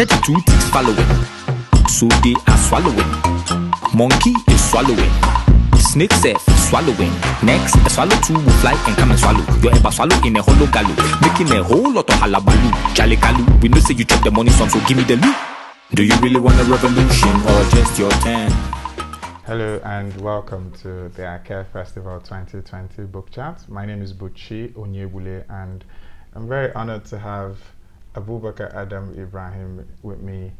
32 ticks following. So they are swallowing. Monkey is swallowing. Snake self swallowing. Next, a swallow 2 will fly and come and swallow. You're ever swallow in a hollow gallow, making a whole lot of halabaloo. Jale kalu, we know say you chop the money some, so give me the loot. Do you really want a revolution or just your turn? Hello and welcome to the Ake Festival 2020 book chat. My name is Buchi Onyegbule and I'm very honored to have Abubakar Adam Ibrahim with me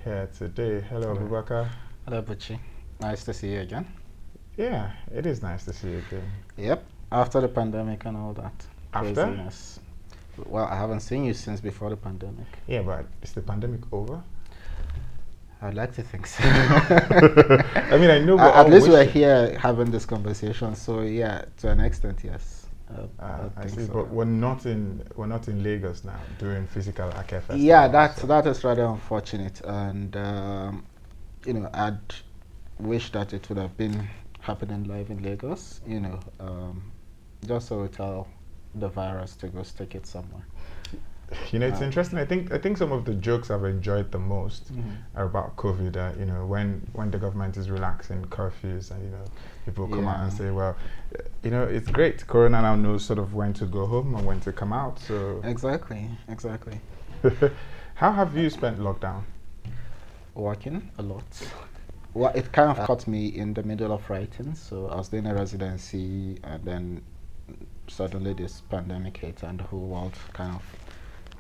here today. Hello, Abubakar. Hello, Buchi. Nice to see you again. Yeah, it is nice to see you again. Yep, after the pandemic and all that. After? Craziness. Well, I haven't seen you since before the pandemic. Yeah, but is the pandemic over? I'd like to think so. I mean, I know at least we're here having this conversation, so yeah, to an extent, yes. I see, so. But we're not in Lagos now doing physical Ake Festival. Yeah, that is rather unfortunate, and I'd wish that it would have been happening live in Lagos. Just so we tell the virus to go stick it somewhere. It's interesting. I think some of the jokes I've enjoyed the most are about COVID. When the government is relaxing curfews and people come out and say, well, it's great. Corona now knows sort of when to go home and when to come out. So exactly. How have you spent lockdown? Working a lot. Well, it kind of caught me in the middle of writing. So I was doing a residency, and then suddenly this pandemic hit, and the whole world kind of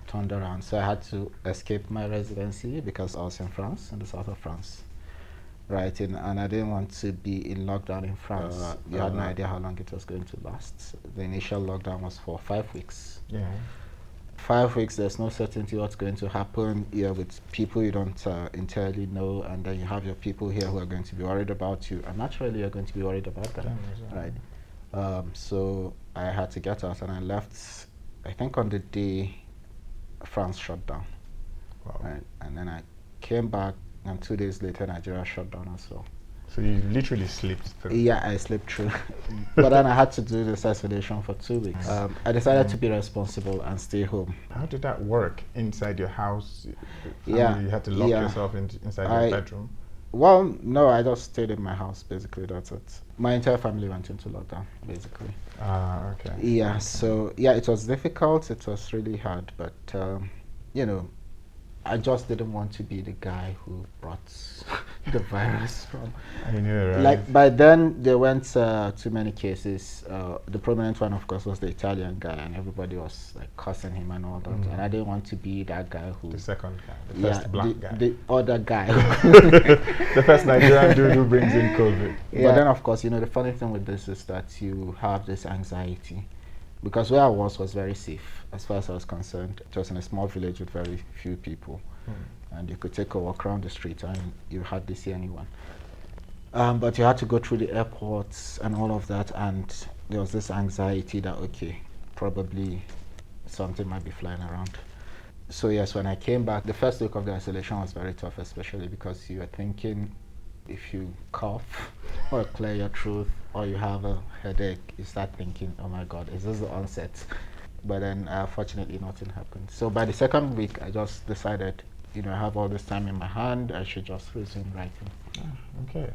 turned around. So I had to escape my residency because I was in France, in the south of France, writing, and I didn't want to be in lockdown in France. You had no idea how long it was going to last. The initial lockdown was for 5 weeks. Yeah. 5 weeks, there's no certainty what's going to happen. You're with people you don't entirely know, and then you have your people here who are going to be worried about you, and naturally you're going to be worried about them, right? So I had to get out, and I left, I think on the day France shut down. Wow. Right? And then I came back, and 2 days later Nigeria shut down as well. So you literally slipped through? Yeah, I slipped through. But then I had to do this isolation for 2 weeks. I decided to be responsible and stay home. How did that work inside your house? You had to lock yourself inside your bedroom? Well, no, I just stayed in my house, basically, that's it. My entire family went into lockdown, basically. Okay. Yeah, so, it was difficult, it was really hard, but, I just didn't want to be the guy who brought the virus from. I know, right? Like, by then, there weren't too many cases. The prominent one, of course, was the Italian guy, and everybody was like cussing him and all that. And I didn't want to be that guy who... The second guy, the first black guy. The other guy. The first Nigerian dude who brings in COVID. Yeah. But then, of course, the funny thing with this is that you have this anxiety. Because where I was very safe, as far as I was concerned. It was in a small village with very few people. And you could take a walk around the street and you hardly see anyone. But you had to go through the airports and all of that, and there was this anxiety that, okay, probably something might be flying around. So yes, when I came back, the first week of the isolation was very tough, especially because you are thinking, if you cough or clear your throat or you have a headache, you start thinking, oh my God, is this the onset? But then fortunately nothing happened. So by the second week, I just decided, I have all this time in my hand, I should just resume writing. Okay.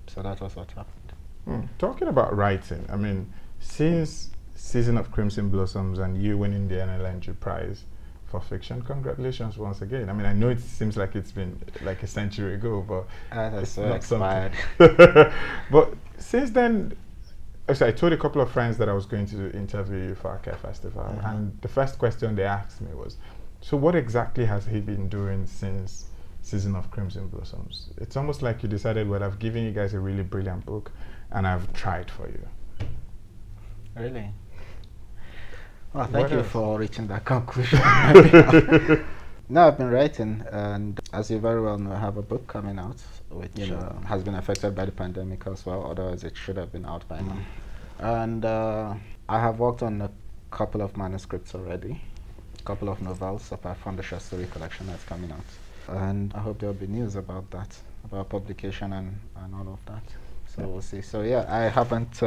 So that was what happened. Talking about writing, I mean, since Season of Crimson Blossoms and you winning the NLNG prize for fiction, congratulations once again. I mean, I know it seems like it's been like a century ago, but that's so expired. But since then, actually, I told a couple of friends that I was going to interview you for Ake Festival, and the first question they asked me was, so what exactly has he been doing since Season of Crimson Blossoms? It's almost like you decided, well, I've given you guys a really brilliant book, and I've tried for you. Really? Well, thank you for reaching that conclusion. No, I've been writing, and as you very well know, I have a book coming out, which has been affected by the pandemic as well, otherwise it should have been out by now. And I have worked on a couple of manuscripts already, a couple of novels, apart from the short story collection that's coming out. And I hope there'll be news about that, about publication and all of that. So we'll see. So yeah, I haven't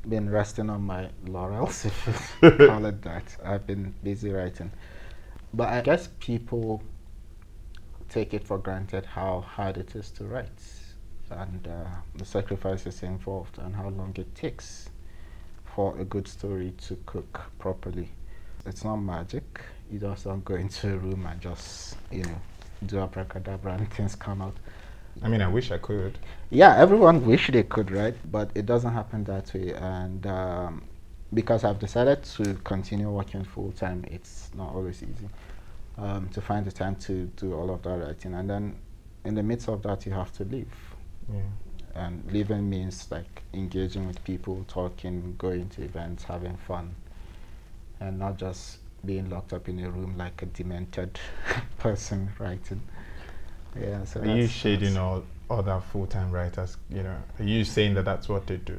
been resting on my laurels, if you call it that. I've been busy writing. But I guess people take it for granted how hard it is to write, and the sacrifices involved, and how long it takes for a good story to cook properly. It's not magic. You just don't go into a room and just, do abracadabra and things come out. I mean, I wish I could. Yeah, everyone wish they could, right? But it doesn't happen that way. And because I've decided to continue working full time, it's not always easy to find the time to do all of that writing. And then in the midst of that, you have to live. Yeah. And living means like engaging with people, talking, going to events, having fun, and not just being locked up in a room like a demented person writing. Yeah. So are you shading all other full-time writers? Are you saying that that's what they do?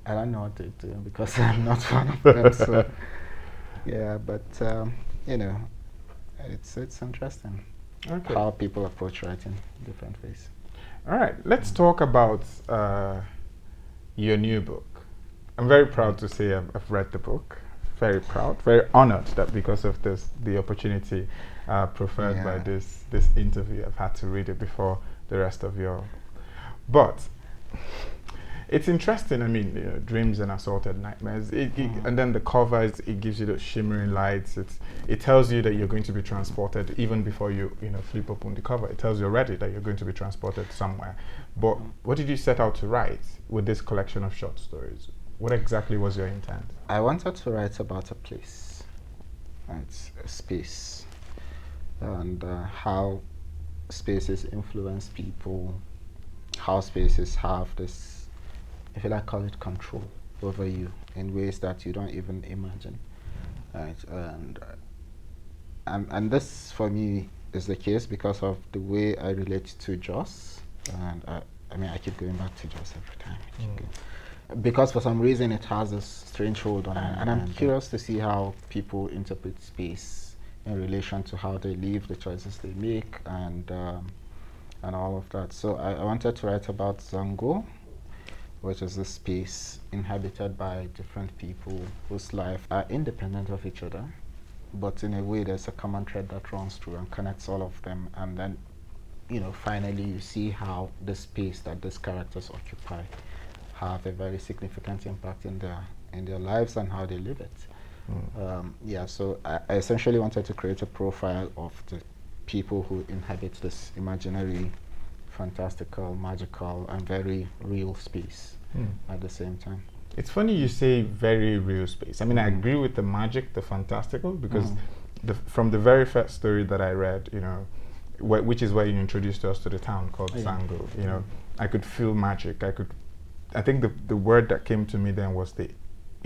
I don't know what they do because I'm not one of them. So yeah, but it's interesting how people approach writing different ways. All right, let's talk about your new book. I'm very proud to say I've read the book. Very proud, very honored that because of the opportunity preferred by this interview, I've had to read it before the rest of your. But it's interesting. I mean, dreams and assorted nightmares. And then the cover it gives you those shimmering lights. It tells you that you're going to be transported even before you flip open the cover. It tells you already that you're going to be transported somewhere. But what did you set out to write with this collection of short stories? What exactly was your intent? I wanted to write about a place, it's a space, and how spaces influence people, how spaces have this, if you like, call it control over you in ways that you don't even imagine, right? And this for me is the case because of the way I relate to Joss, and I keep going back to Joss every time. Because for some reason it has this strange hold on me, and I'm curious to see how people interpret space in relation to how they live, the choices they make, and all of that. So I wanted to write about Zango, which is a space inhabited by different people whose lives are independent of each other, but in a way there's a common thread that runs through and connects all of them. And then, finally you see how the space that these characters occupy have a very significant impact in their lives and how they live it. So I essentially wanted to create a profile of the people who inhabit this imaginary, fantastical, magical, and very real space at the same time. It's funny you say very real space. I mean, I agree with the magic, the fantastical, because from the very first story that I read, which is where you introduced us to the town called Zango, I could feel magic. I think the word that came to me then was the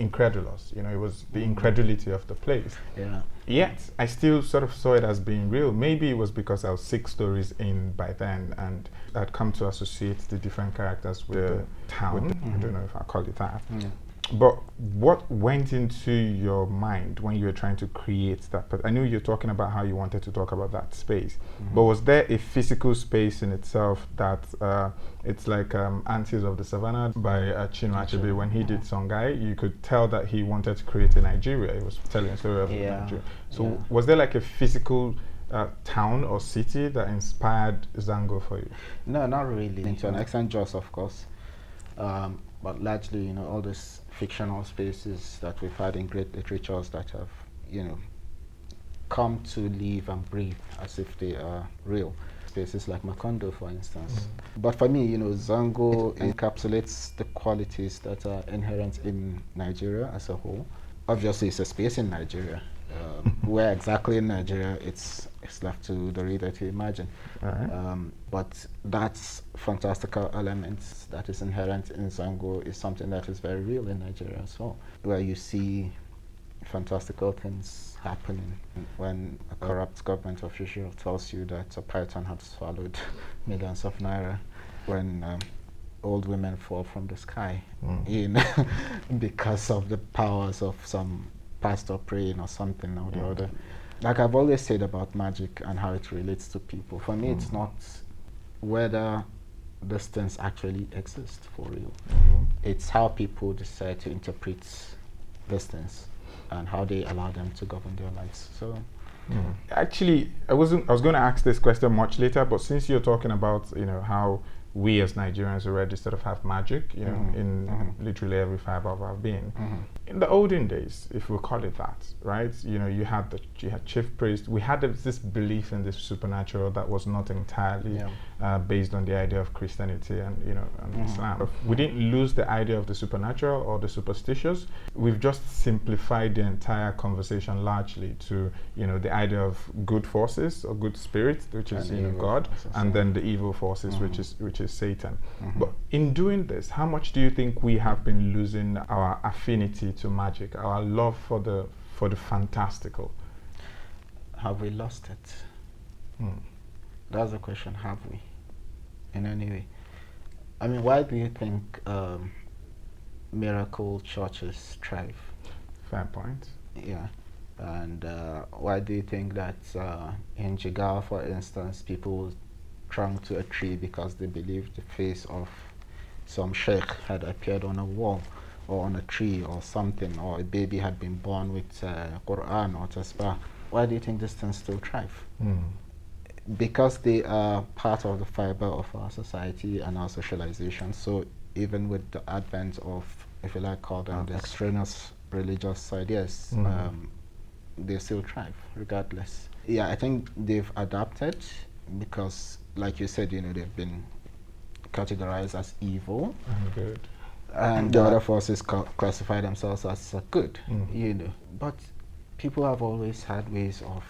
incredulous. It was the incredulity of the place. Yeah. Yet I still sort of saw it as being real. Maybe it was because I was 6 stories in by then, and I'd come to associate the different characters with the town. I don't know if I call it that. Yeah. But what went into your mind when you were trying to create that? But I knew you're talking about how you wanted to talk about that space. But was there a physical space in itself that it's like Aunties of the Savannah by Chinua Achebe? When he did Songhai, you could tell that he wanted to create a Nigeria. He was telling a story of Nigeria. So was there like a physical town or city that inspired Zango for you? No, not really. To an extent, Joss, of course. But largely, all these fictional spaces that we've had in great literatures that have, come to live and breathe as if they are real. Spaces like Macondo, for instance. But for me, Zango encapsulates the qualities that are inherent in Nigeria as a whole. Obviously, it's a space in Nigeria. Where exactly in Nigeria, it's left to the reader to imagine. But that fantastical element that is inherent in Zango is something that is very real in Nigeria as well, where you see fantastical things happening when a corrupt government official tells you that a python had swallowed millions of naira, when old women fall from the sky because of the powers of some pastor praying or something or the other. Like I've always said about magic and how it relates to people, for me it's not whether these things actually exist for real. It's how people decide to interpret these things and how they allow them to govern their lives. So Actually, I was going to ask this question much later, but since you're talking about, how we as Nigerians already sort of have magic, in literally every fiber of our being. In the olden days, if we call it that, right? You had chief priest. We had this belief in this supernatural that was not entirely based on the idea of Christianity and Islam. We didn't lose the idea of the supernatural or the superstitious. We've just simplified the entire conversation largely to the idea of good forces or good spirits, which is God, and then the evil forces, which is Satan. But in doing this, how much do you think we have been losing our affinity to magic, our love for the fantastical? Have we lost it? That's the question. Have we, in any way? I mean, why do you think miracle churches thrive? Fair point. Yeah. And why do you think that in Jigawa, for instance, people clung to a tree because they believed the face of some sheikh had appeared on a wall or on a tree or something, or a baby had been born with Quran or Tasbah? Why do you think these things still thrive? Because they are part of the fiber of our society and our socialization. So even with the advent of, if you like, call them the extraneous religious ideas, they still thrive regardless. Yeah, I think they've adapted because, like you said, they've been categorized as evil. Good. And the other forces classify themselves as good, But people have always had ways of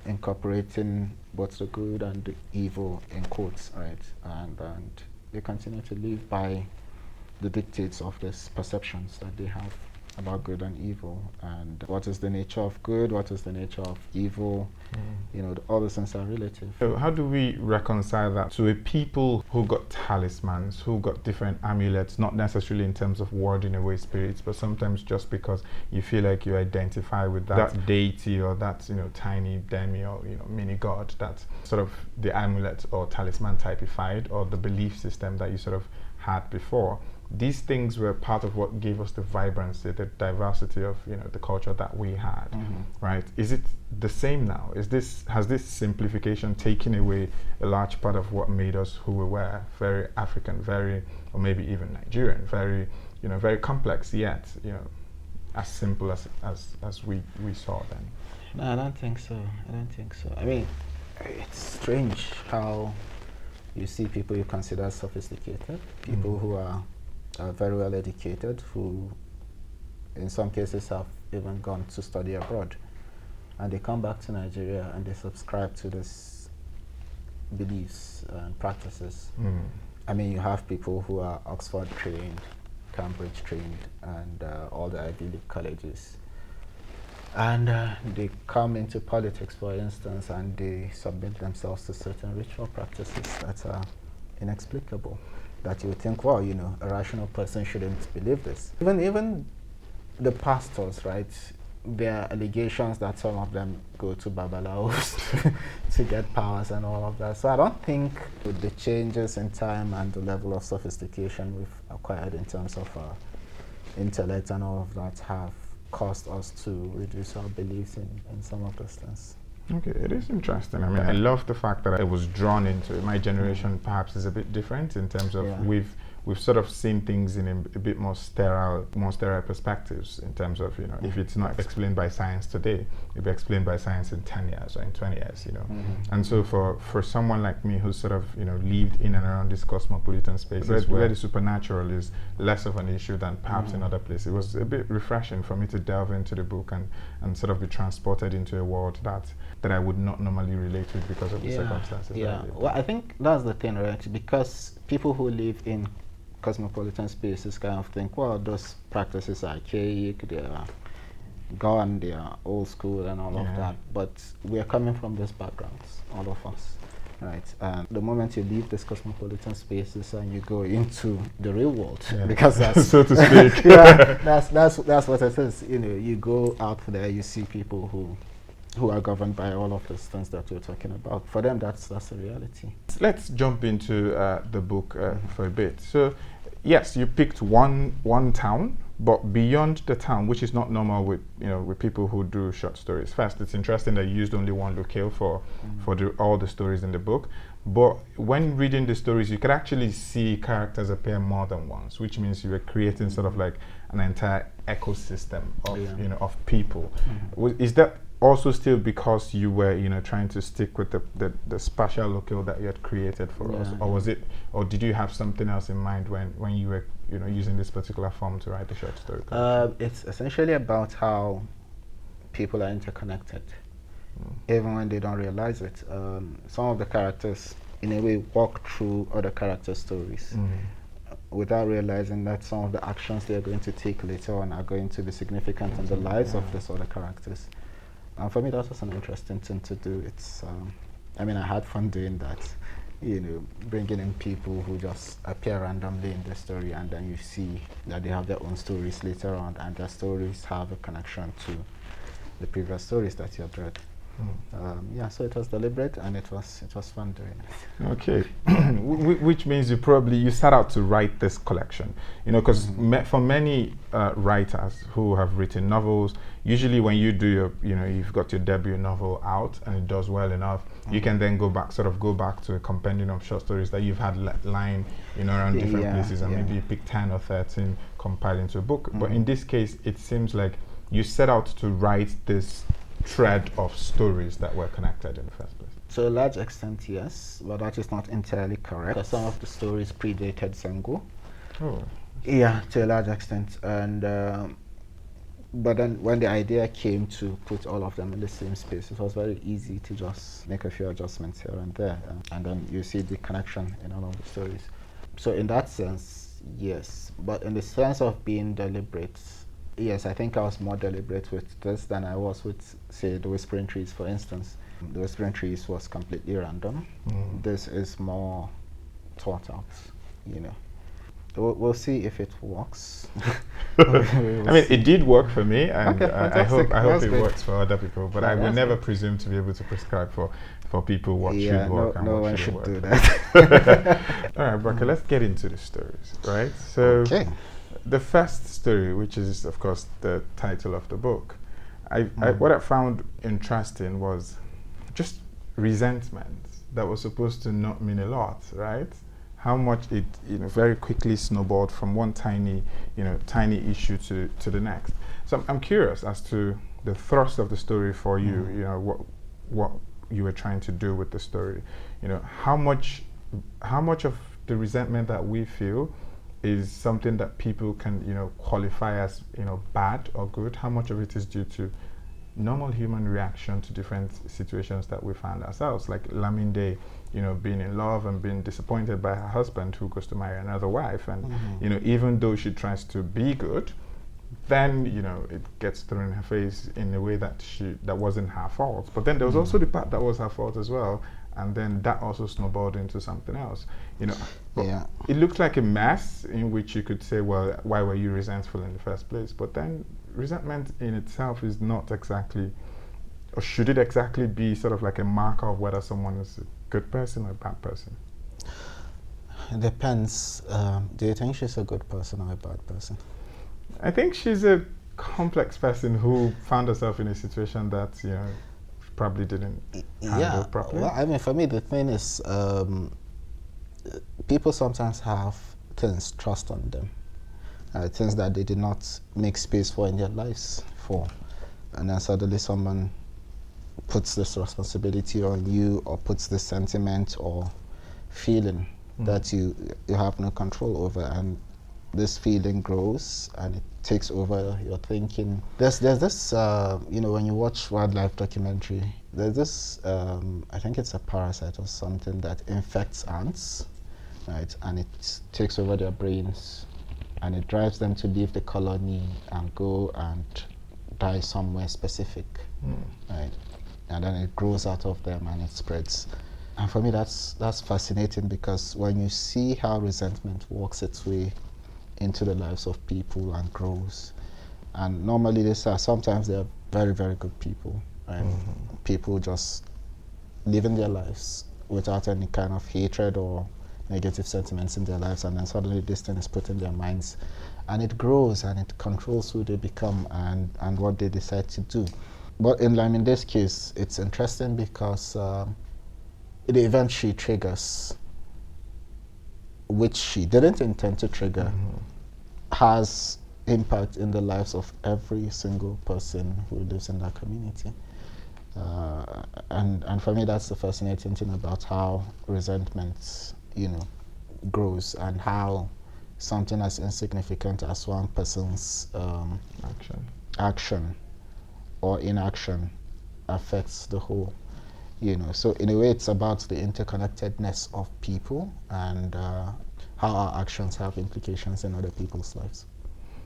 incorporating both the good and the evil in quotes, right? And they continue to live by the dictates of these perceptions that they have about good and evil, and what is the nature of good, what is the nature of evil. All those things are relative. So how do we reconcile that to a people who got talismans, who got different amulets, not necessarily in terms of warding away spirits, but sometimes just because you feel like you identify with that deity or that tiny demi or mini god, that sort of the amulet or talisman typified, or the belief system that you sort of had before? These things were part of what gave us the vibrancy, the diversity of the culture that we had, right? Is it the same now? Has this simplification taken away a large part of what made us who we were? Very African, or maybe even Nigerian, very complex, yet as simple as we saw then. No, I don't think so. I mean, it's strange how you see people you consider sophisticated, people who are very well educated, who in some cases have even gone to study abroad, and they come back to Nigeria and they subscribe to these beliefs and practices. I mean, you have people who are Oxford trained, Cambridge trained, and all the Ivy League colleges, and they come into politics, for instance, and they submit themselves to certain ritual practices that are inexplicable, that you would think, well, a rational person shouldn't believe this. Even the pastors, right? There are allegations that some of them go to Babalaos to get powers and all of that. So I don't think with the changes in time and the level of sophistication we've acquired in terms of our intellect and all of that have caused us to reduce our beliefs in some of those things. Okay, it is interesting. I mean, I love the fact that I was drawn into it. My generation perhaps is a bit different in terms of we've sort of seen things in a bit more sterile perspectives, in terms of, if it's not explained by science today, it'll be explained by science in 10 years or in 20 years, And so for someone like me who sort of, lived in and around these cosmopolitan spaces where the supernatural is less of an issue than perhaps in other places, it was a bit refreshing for me to delve into the book and sort of be transported into a world that I would not normally relate with because of the circumstances. Yeah, well, I think that's the thing, right? Because people who live in cosmopolitan spaces kind of think, well, those practices are archaic, they are gone, they are old school and all of that. But we are coming from those backgrounds, all of us, right? And the moment you leave these cosmopolitan spaces and you go into the real world, because that's so to speak, that's what it is. You go out there, you see people who are governed by all of those things that we're talking about. For them, that's the reality. Let's jump into the book for a bit. So, yes, you picked one town But beyond the town, which is not normal with with people who do short stories. First, it's interesting that you used only one locale for all the stories in the book. But when reading the stories, you could actually see characters appear more than once, which means you were creating sort of like an entire ecosystem of of people. Is that also still because you were trying to stick with the spatial locale that you had created for us, or was it, or did you have something else in mind when you were using this particular form to write the short story collection? It's essentially about how people are interconnected, even when they don't realize it. Some of the characters, in a way, walk through other characters' stories without realizing that some of the actions they are going to take later on are going to be significant in the lives of these other characters. And for me, that was an interesting thing to do. It's, I mean, I had fun doing that, bringing in people who just appear randomly in the story, and then you see that they have their own stories later on, and their stories have a connection to the previous stories that you had read. So it was deliberate, and it was fun doing it. Okay, which means you set out to write this collection, because for many writers who have written novels, usually when you do you've got your debut novel out and it does well enough, you can then go back to a compendium of short stories that you've had lying around different places, and maybe you pick 10 or 13, compile into a book. But in this case, it seems like you set out to write this thread of stories that were connected in the first place. To a large extent, yes, but that is not entirely correct. Because some of the stories predated Sengo. Oh. Yeah, to a large extent. And but then when the idea came to put all of them in the same space, it was very easy to just make a few adjustments here and there. And then you see the connection in all of the stories. So in that sense, yes. But in the sense of being deliberate, yes, I think I was more deliberate with this than I was with, say, The Whispering Trees, for instance. The Whispering Trees was completely random. This is more thought out, We'll see if it works. I mean, it did work for me, and okay, I hope it good. works for other people. But I will never presume to be able to prescribe for people what should work and no what one shouldn't should work. do that. All right, Barker, let's get into the stories, right? So, the first story, which is, of course, the title of the book, what I found interesting was just resentment that was supposed to not mean a lot, right? How much it very quickly snowballed from one tiny issue to the next. So I'm curious as to the thrust of the story for you. What you were trying to do with the story. How much of the resentment that we feel is something that people can qualify as bad or good. How much of it is due to normal human reaction to different situations that we find ourselves, like Laminde, being in love and being disappointed by her husband who goes to marry another wife, and even though she tries to be good, then it gets thrown in her face in a way that wasn't her fault. But then there was also the part that was her fault as well, and then that also snowballed into something else. It looked like a mess in which you could say, well, why were you resentful in the first place? But then resentment in itself is not exactly, or should it exactly be sort of like a marker of whether someone is a good person or a bad person? It depends. Do you think she's a good person or a bad person? I think she's a complex person who found herself in a situation that probably didn't handle properly. Well, I mean, for me, the thing is, people sometimes have things thrust on them, things that they did not make space for in their lives for, and then suddenly someone puts this responsibility on you, or puts this sentiment or feeling that you have no control over, and this feeling grows and it takes over your thinking. There's this, when you watch wildlife documentary, there's this, I think it's a parasite or something that infects ants, right? And it takes over their brains, and it drives them to leave the colony and go and die somewhere specific, right? And then it grows out of them and it spreads. And for me, that's fascinating, because when you see how resentment works its way into the lives of people and grows, and normally sometimes they're very, very good people, right? People just living their lives without any kind of hatred or negative sentiments in their lives, and then suddenly this thing is put in their minds, and it grows and it controls who they become and what they decide to do. But in Laminde's case, it's interesting because the event she triggers, which she didn't intend to trigger, has impact in the lives of every single person who lives in that community. And for me, that's the fascinating thing about how resentment, grows, and how something as insignificant as one person's action or inaction affects the whole. So in a way, it's about the interconnectedness of people and how our actions have implications in other people's lives.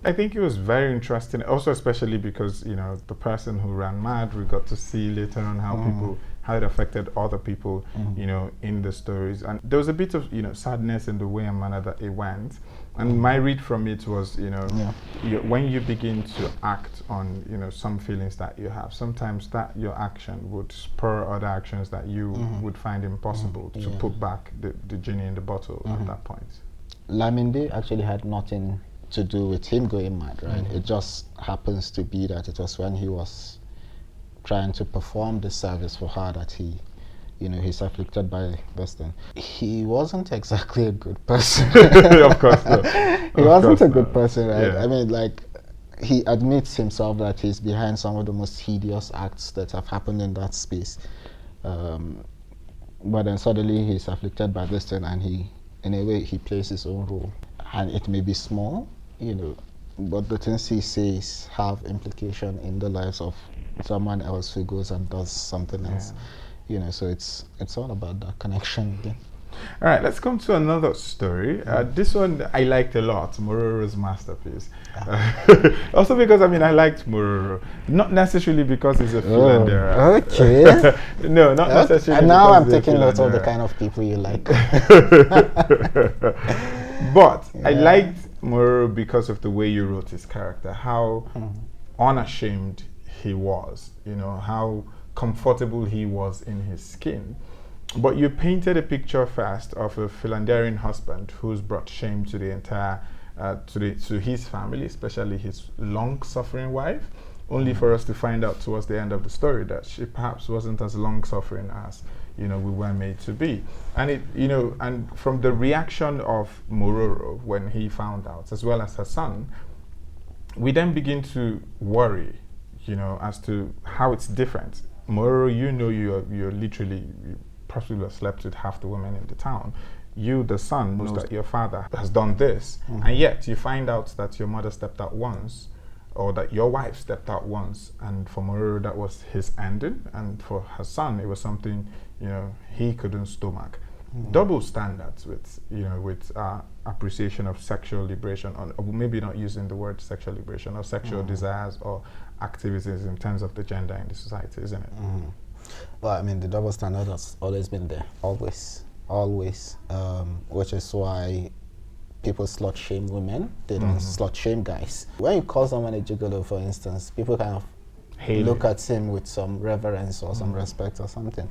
I think it was very interesting, also especially because, the person who ran mad, we got to see later on how it affected other people, in the stories. And there was a bit of, sadness in the way and manner that it went. And my read from it was, when you begin to act on, some feelings that you have, sometimes that your action would spur other actions that you would find impossible to put back the genie in the bottle at that point. Laminde actually had nothing to do with him going mad, right? It just happens to be that it was when he was trying to perform the service for her that he's afflicted by this thing. He wasn't exactly a good person. Of course not. He wasn't a good person, right? Yeah. I mean, he admits himself that he's behind some of the most hideous acts that have happened in that space. But then suddenly he's afflicted by this thing, and in a way, he plays his own role. And it may be small, but the things he says have implication in the lives of someone else who goes and does something else. So it's all about that connection again. All right, let's come to another story. This one I liked a lot, Mororo's masterpiece. Also because, I liked Mororo. Not necessarily because he's a philanderer. Okay. No, not necessarily. And now I'm taking note of the kind of people you like. But I liked Mororo because of the way you wrote his character, how unashamed he was, how comfortable he was in his skin. But you painted a picture first of a philandering husband who's brought shame to the entire, to his family, especially his long-suffering wife, only for us to find out towards the end of the story that she perhaps wasn't as long-suffering as, we were made to be. And it, and from the reaction of Mororo when he found out, as well as her son, we then begin to worry, as to how it's different. Mororo, you're literally, you possibly have slept with half the women in the town. You, the son, knows that your father has done this, and yet you find out that your mother stepped out once, or that your wife stepped out once, and for Mororo that was his ending, and for her son it was something he couldn't stomach. Double standards with appreciation of sexual liberation, or maybe not using the word sexual liberation, or sexual desires or activities in terms of the gender in the society, isn't it? Well, the double standard has always been there, always, which is why people slut shame women, they don't slut shame guys. When you call someone a gigolo, for instance, people kind of look at him with some reverence or some respect or something.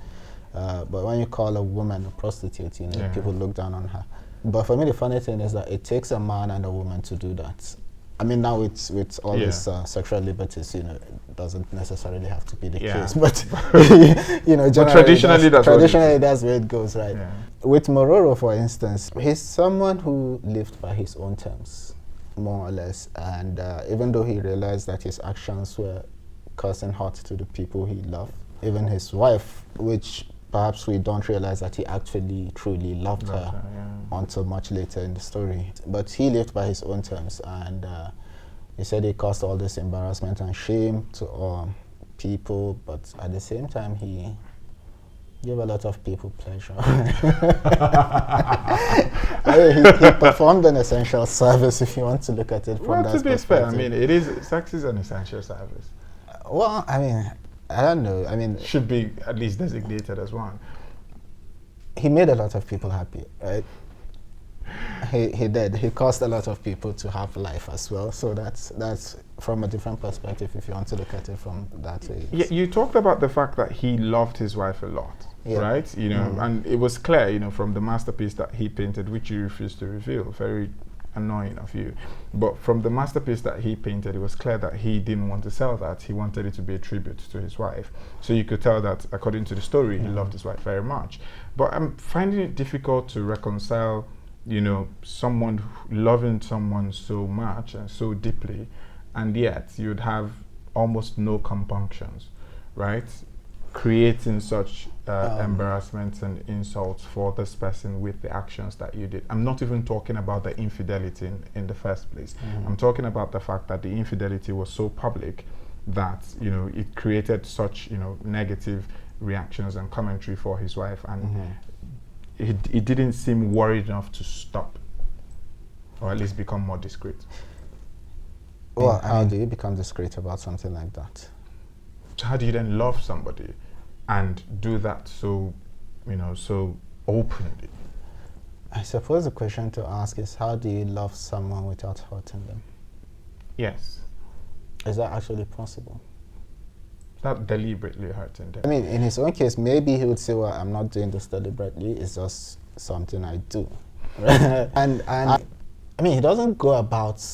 But when you call a woman a prostitute, people look down on her. But for me, the funny thing is that it takes a man and a woman to do that. Now with all these sexual liberties, it doesn't necessarily have to be the case. But traditionally that's where it goes, right? Yeah. With Mororo, for instance, he's someone who lived by his own terms, more or less. And even though he realized that his actions were causing hurt to the people he loved, even his wife, which perhaps we don't realize that he actually truly loved her until much later in the story. But he lived by his own terms, and he said he caused all this embarrassment and shame to people, but at the same time he gave a lot of people pleasure. He performed an essential service, if you want to look at it from that perspective. To be fair, sex is an essential service. Well, I don't know. Should be at least designated as one. He made a lot of people happy, right? He did. He caused a lot of people to have life as well. So that's from a different perspective if you want to look at it from that way. Yeah, you talked about the fact that he loved his wife a lot, right? And it was clear, from the masterpiece that he painted, which you refused to reveal, very annoying of you. But from the masterpiece that he painted, it was clear that he didn't want to sell that. He wanted it to be a tribute to his wife. So you could tell that, according to the story, he loved his wife very much. But I'm finding it difficult to reconcile, someone loving someone so much and so deeply, and yet you'd have almost no compunctions, right? Creating such embarrassments and insults for this person with the actions that you did. I'm not even talking about the infidelity in the first place. I'm talking about the fact that the infidelity was so public that it created such negative reactions and commentary for his wife, and he didn't seem worried enough to stop, or at least become more discreet. Well, how do you become discreet about something like that? How do you then love somebody and do that so openly? I suppose the question to ask is, how do you love someone without hurting them? Yes. Is that actually possible? Not deliberately hurting them. I mean, in his own case, maybe he would say, well, I'm not doing this deliberately, it's just something I do. and I mean, he doesn't go about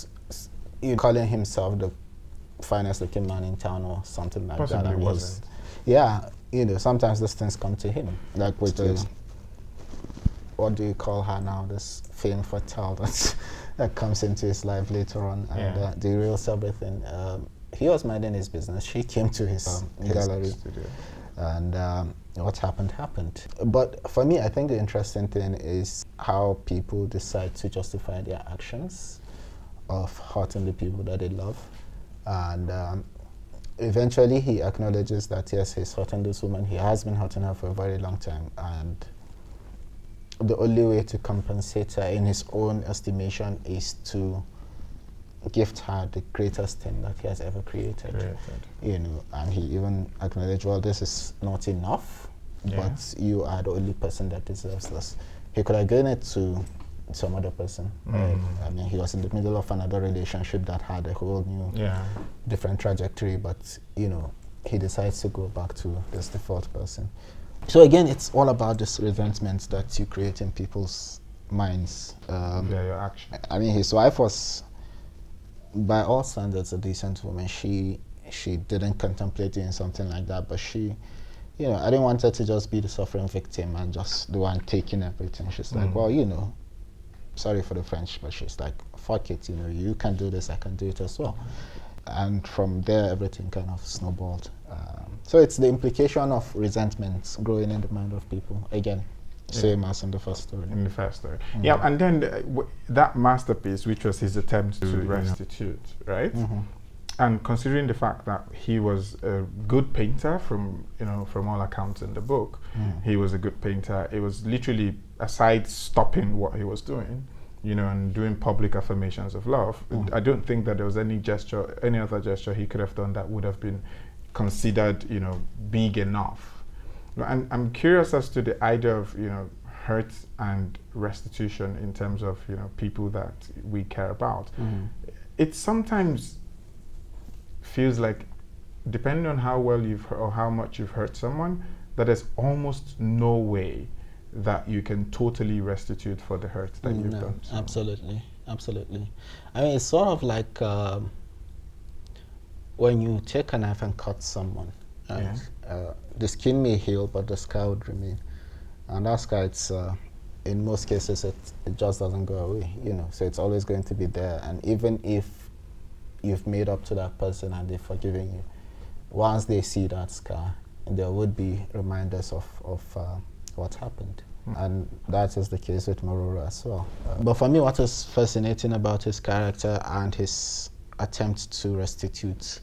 calling himself the finest looking man in town or something like Possibly that. I mean, wasn't. Yeah, sometimes these things come to him. Like with what do you call her now? This femme fatale that comes into his life later on and derails everything. He was minding his business. She came to his gallery, studio. and what happened. But for me, I think the interesting thing is how people decide to justify their actions of hurting the people that they love. And eventually he acknowledges that yes, he's hurting this woman. He has been hurting her for a very long time, and the only way to compensate her in his own estimation is to gift her the greatest thing that he has ever created. And he even acknowledged, well, this is not enough, but you are the only person that deserves this. He could have given it to some other person. I mean, he was in the middle of another relationship that had a whole new, different trajectory, but he decides to go back to this default person. So again, it's all about this resentment that you create in people's minds. Your action. I mean, his wife was, by all standards, a decent woman. She didn't contemplate doing something like that, but she, I didn't want her to just be the suffering victim and just the one taking everything. She's like, well, sorry for the French, but she's like, fuck it, you can do this, I can do it as well. And from there, everything kind of snowballed. So it's the implication of resentment growing in the mind of people. Again, same as in the first story. Yeah, and then that masterpiece, which was his attempt to restitute, right? And considering the fact that he was a good painter from all accounts in the book, he was a good painter. It was literally, aside stopping what he was doing, and doing public affirmations of love, I don't think that there was any other gesture he could have done that would have been considered, big enough. And I'm curious as to the idea of, hurt and restitution in terms of, people that we care about. It sometimes feels like, depending on how well or how much you've hurt someone, that there's almost no way that you can totally restitute for the hurt that you've done. Absolutely. I mean, it's sort of like when you take a knife and cut someone, and the skin may heal, but the scar would remain. And that scar, it's in most cases, it just doesn't go away, so it's always going to be there. And even if you've made up to that person and they've forgiven you, once they see that scar, there would be reminders of what happened. And that is the case with Mororo as well. But for me, what is fascinating about his character and his attempt to restitute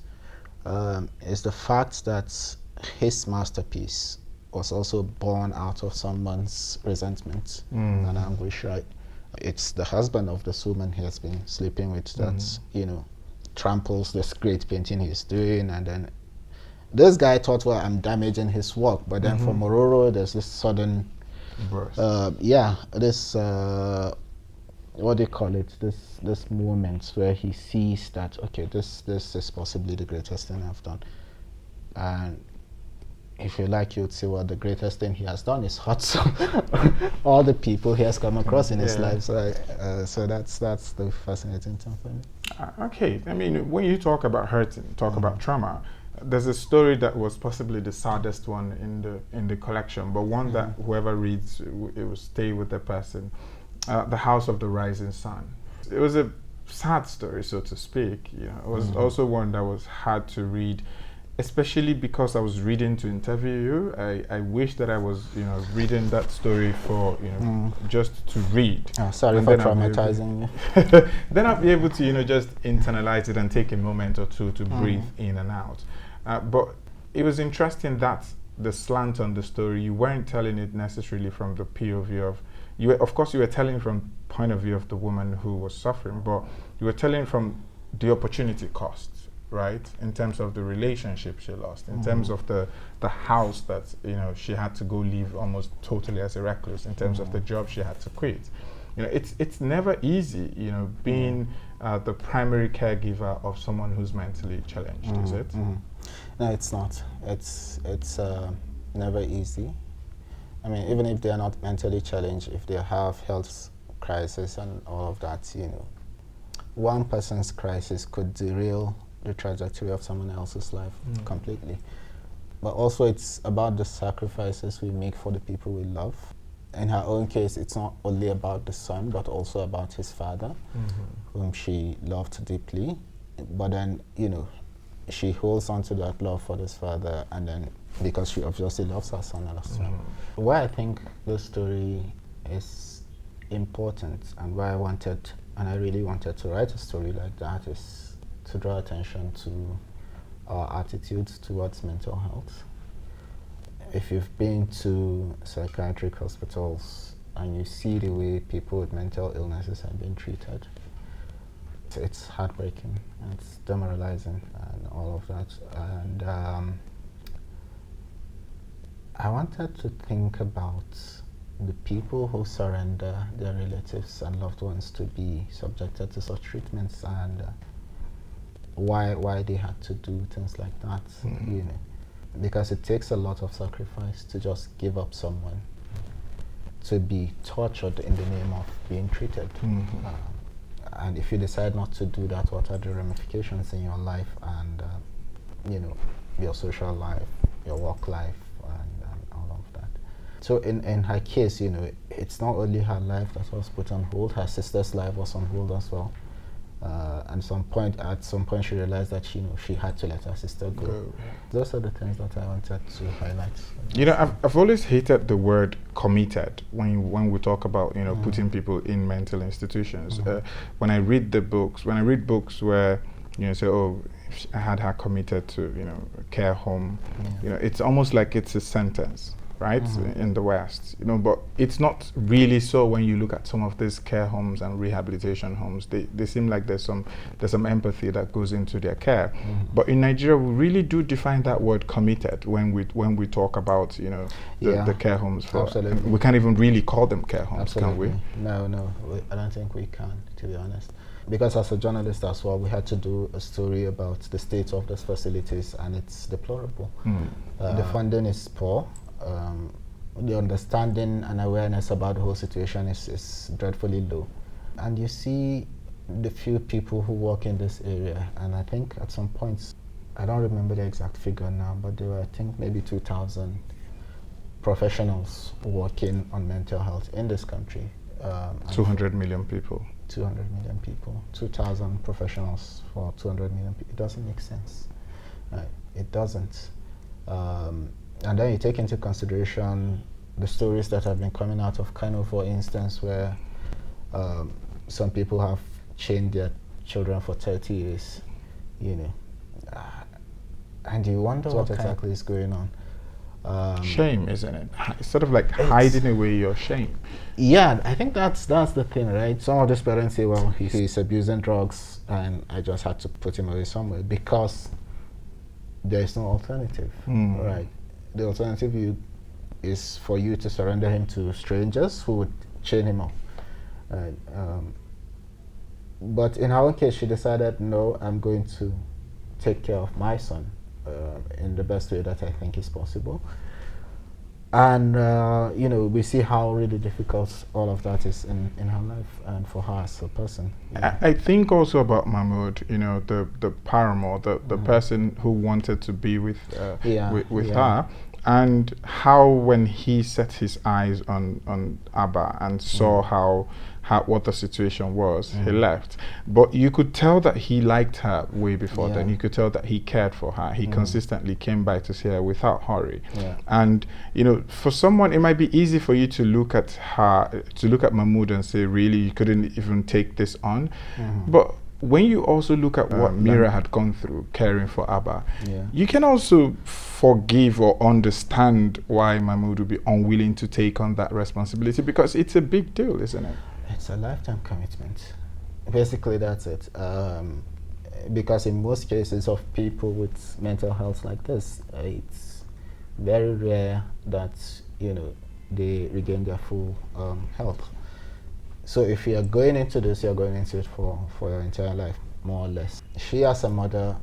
is the fact that his masterpiece was also born out of someone's resentment and anguish, right? It's the husband of this woman he has been sleeping with that, tramples this great painting he's doing, and then this guy thought, well, I'm damaging his work, but then for Mororo, there's this sudden burst. This what do you call it? This moment where he sees that, okay, this is possibly the greatest thing I've done, and if you like, you'd say, well, the greatest thing he has done is hurt all the people he has come across in his life. So that's the fascinating thing for me. Okay, I mean, when you talk about hurting, talk about trauma, there's a story that was possibly the saddest one in the collection, but one that whoever reads, it will stay with the person. The House of the Rising Sun. It was a sad story, so to speak. You know, it was also one that was hard to read, especially because I was reading to interview you. I wish that I was, you know, reading that story for, you know, just to read. Oh, sorry for traumatizing you. Then I'll be able to, you know, just internalize it and take a moment or two to breathe in and out. But it was interesting that the slant on the story, you weren't telling it necessarily from the POV of, of course you were telling from point of view of the woman who was suffering, but you were telling from the opportunity cost, right? In terms of the relationship she lost, in terms of the house that, you know, she had to go live almost totally as a recluse, in terms of the job she had to quit. You know, it's never easy, you know, being the primary caregiver of someone who's mentally challenged, is it? No, it's not. It's never easy. I mean, even if they are not mentally challenged, if they have health crisis and all of that, you know, one person's crisis could derail the trajectory of someone else's life completely. But also it's about the sacrifices we make for the people we love. In her own case, it's not only about the son, but also about his father, whom she loved deeply. But then, you know, she holds on to that love for this father, and then because she obviously loves her son as well. Why I think this story is important, and why I really wanted to write a story like that, is to draw attention to our attitudes towards mental health. If you've been to psychiatric hospitals and you see the way people with mental illnesses have been treated, it's heartbreaking, and it's demoralizing and all of that. And I wanted to think about the people who surrender their relatives and loved ones to be subjected to such treatments, and why they had to do things like that, you know. Because it takes a lot of sacrifice to just give up someone to be tortured in the name of being treated. And if you decide not to do that, what are the ramifications in your life and you know, your social life, your work life, and all of that. So in her case, you know, it's not only her life that was put on hold, her sister's life was on hold as well. And at some point she realized that, you know, she had to let her sister go. Those are the things that I wanted to highlight. You know, I've always hated the word committed when we talk about, you know, putting people in mental institutions. When I read books where, you know, say, oh, I had her committed to, you know, a care home, you know, it's almost like it's a sentence, right, in the West, you know, but it's not really so. When you look at some of these care homes and rehabilitation homes, they seem like there's some empathy that goes into their care. But in Nigeria, we really do define that word committed when we talk about, you know, the care homes. We can't even really call them care homes, can we? No, I don't think we can, to be honest. Because as a journalist as well, we had to do a story about the state of these facilities, and it's deplorable. The funding is poor. The understanding and awareness about the whole situation is dreadfully low. And you see the few people who work in this area, and I think at some points, I don't remember the exact figure now, but there were, I think, maybe 2,000 professionals working on mental health in this country. 200 million people. 200 million people. 2,000 professionals for 200 million people. It doesn't make sense. It doesn't. And then you take into consideration the stories that have been coming out of Kano, for instance, where some people have chained their children for 30 years, you know. And you wonder what exactly is going on. Shame, isn't it? It's sort of like hiding away your shame. Yeah, I think that's the thing, right? Some of these parents say, well, he's abusing drugs and I just had to put him away somewhere, because there is no alternative, right? The alternative is for you to surrender him to strangers who would chain him up. But in our case, she decided, no, I'm going to take care of my son. in the best way that I think is possible. And we see how really difficult all of that is in her life and for her as a person. I think also about Mahmoud, the paramour, the person who wanted to be with her, and how when he set his eyes on Abba and saw how what the situation was, he left. But you could tell that he liked her way before then. You could tell that he cared for her. He consistently came by to see her without hurry. And for someone, it might be easy for you to look at her, to look at Mahmoud and say, really, you couldn't even take this on. But when you also look at what Mira had gone through caring for Abba, you can also forgive or understand why Mahmoud would be unwilling to take on that responsibility, because it's a big deal, isn't it? It's a lifetime commitment. Basically, that's it. Because in most cases of people with mental health like this, it's very rare that they regain their full health. So if you are going into this, you're going into it for your entire life, more or less. She as a mother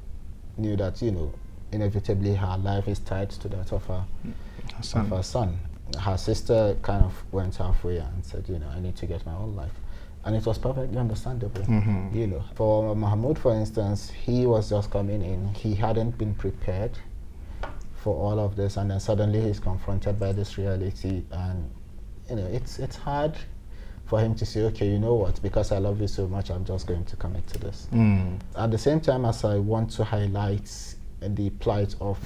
knew that, inevitably her life is tied to that of her son. Her sister kind of went halfway and said, I need to get my own life. And it was perfectly understandable. For Mahmoud, for instance, he was just coming in. He hadn't been prepared for all of this, and then suddenly he's confronted by this reality. And, it's hard for him to say, okay, you know what, because I love you so much, I'm just going to commit to this. At the same time as I want to highlight the plight of,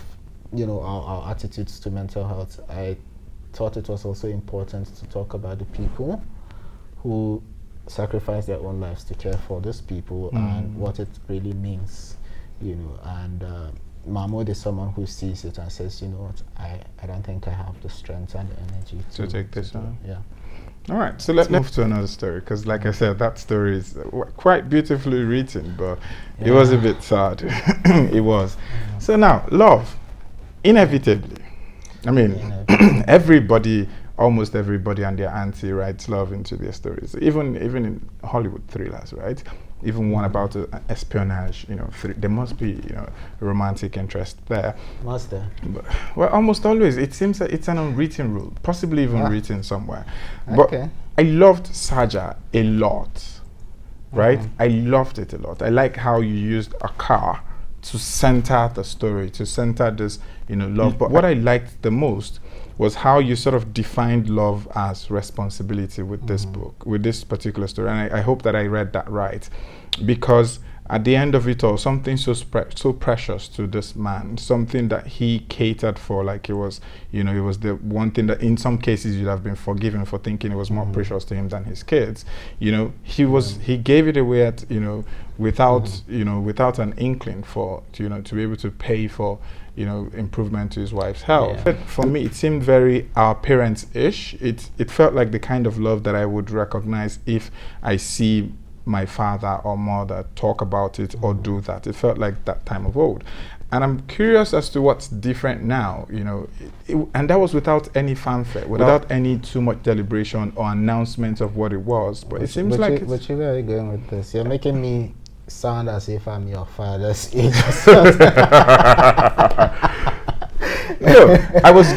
our attitudes to mental health, I thought it was also important to talk about the people who sacrifice their own lives to care for those people and what it really means, and Mahmoud is someone who sees it and says, you know what, I don't think I have the strength and the energy to take this on. Yeah. All right, so let's move to another story, because like I said, that story is quite beautifully written, but it was a bit sad. It was. So now, love, inevitably. I mean, almost everybody and their auntie writes love into their stories, even in Hollywood thrillers, right? Even one about espionage, there must be, romantic interest there. Must there? But, well, almost always. It seems that it's an unwritten rule, possibly even written somewhere. Okay. But I loved Saja a lot, right? I loved it a lot. I like how you used a car to center the story, to center this, love. But what I liked the most was how you sort of defined love as responsibility with this book, with this particular story. And I hope that I read that right, because at the end of it all, something so precious to this man, something that he catered for, like it was, it was the one thing that in some cases you'd have been forgiven for thinking it was more precious to him than his kids. He gave it away at, without, without an inkling for, to be able to pay for, improvement to his wife's health. But for me, it seemed very our parents-ish. It felt like the kind of love that I would recognize if I see my father or mother talk about it or do that. It felt like that time of old. And I'm curious as to what's different now, and that was without any fanfare, without any too much deliberation or announcement of what it was. But it seems like But where are you going with this? You're making me sound as if I'm your father's age. No, I was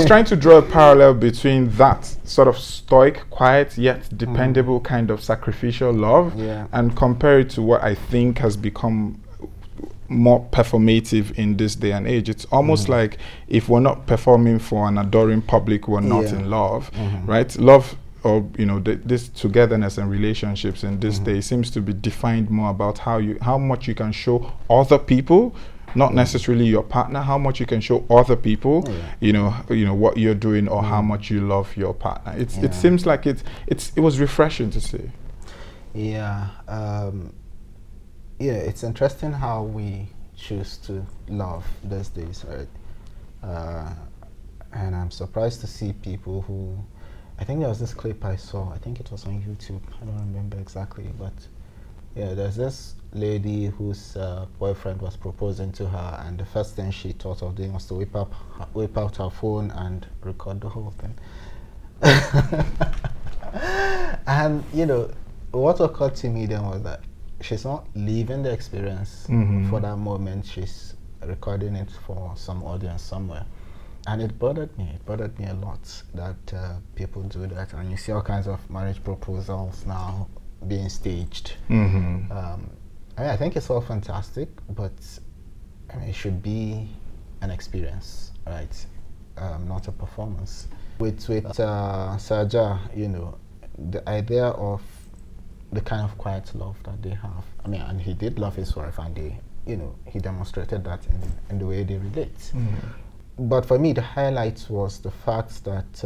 trying to draw a parallel between that sort of stoic, quiet, yet dependable kind of sacrificial love and compare it to what I think has become more performative in this day and age. It's almost like if we're not performing for an adoring public, we're not in love, right? Love, or this togetherness and relationships in this day seems to be defined more about how much you can show other people, not necessarily your partner, how much you can show other people, what you're doing, or how much you love your partner. It seems like it was refreshing to see. It's interesting how we choose to love these days, right? And I'm surprised to see people who, I think there was this clip I saw, I think it was on YouTube, I don't remember exactly, but there's this lady whose boyfriend was proposing to her, and the first thing she thought of doing was to whip out her phone and record the whole thing. And what occurred to me then was that she's not living the experience for that moment. She's recording it for some audience somewhere. And it bothered me. It bothered me a lot that people do that. And you see all kinds of marriage proposals now being staged. I think it's all fantastic, but it should be an experience, right? Not a performance. With Saja, the idea of the kind of quiet love that they have. And he did love his wife, and he demonstrated that in the way they relate. But for me, the highlight was the fact that,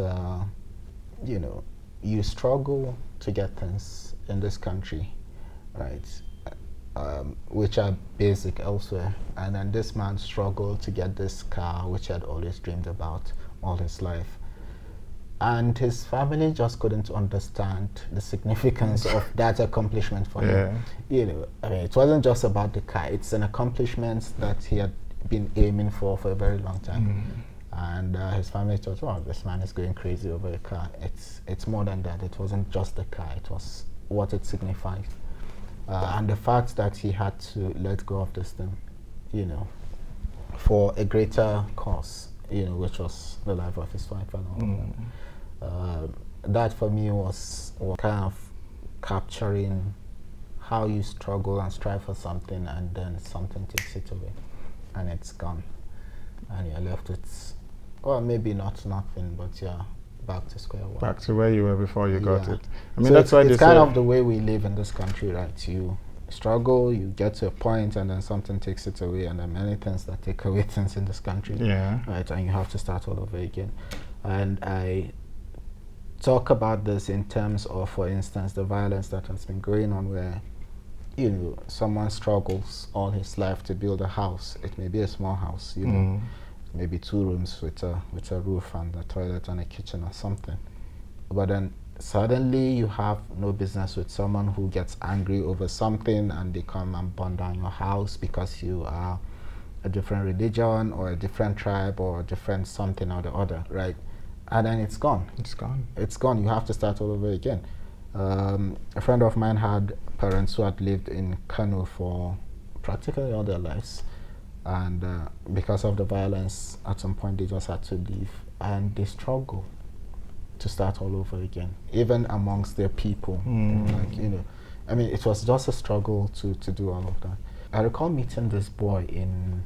you struggle to get things in this country, right? Which are basic elsewhere. And then this man struggled to get this car, which he had always dreamed about all his life. And his family just couldn't understand the significance of that accomplishment for him. It wasn't just about the car. It's an accomplishment that he had been aiming for a very long time. And his family thought, "Wow, this man is going crazy over a car." It's more than that. It wasn't just the car. It was what it signified. And the fact that he had to let go of this thing, for a greater cause, which was the life of his wife and all of that. That for me was kind of capturing how you struggle and strive for something, and then something takes it away, and it's gone, and you're left with, well, maybe not nothing, but yeah, back to square one. Back to where you were before you got it. So that's why it's kind of the way we live in this country, right? You struggle, you get to a point, and then something takes it away, and there are many things that take away things in this country. Right, and you have to start all over again. And I talk about this in terms of, for instance, the violence that has been going on, where someone struggles all his life to build a house. It may be a small house, maybe 2 rooms with a roof and a toilet and a kitchen or something. But then suddenly you have no business with someone who gets angry over something, and they come and burn down your house because you are a different religion or a different tribe or a different something or the other, right? And then it's gone. It's gone. It's gone. You have to start all over again. A friend of mine had parents who had lived in Kano for practically all their lives, and because of the violence, at some point they just had to leave, and they struggle to start all over again, even amongst their people. It was just a struggle to do all of that. I recall meeting this boy in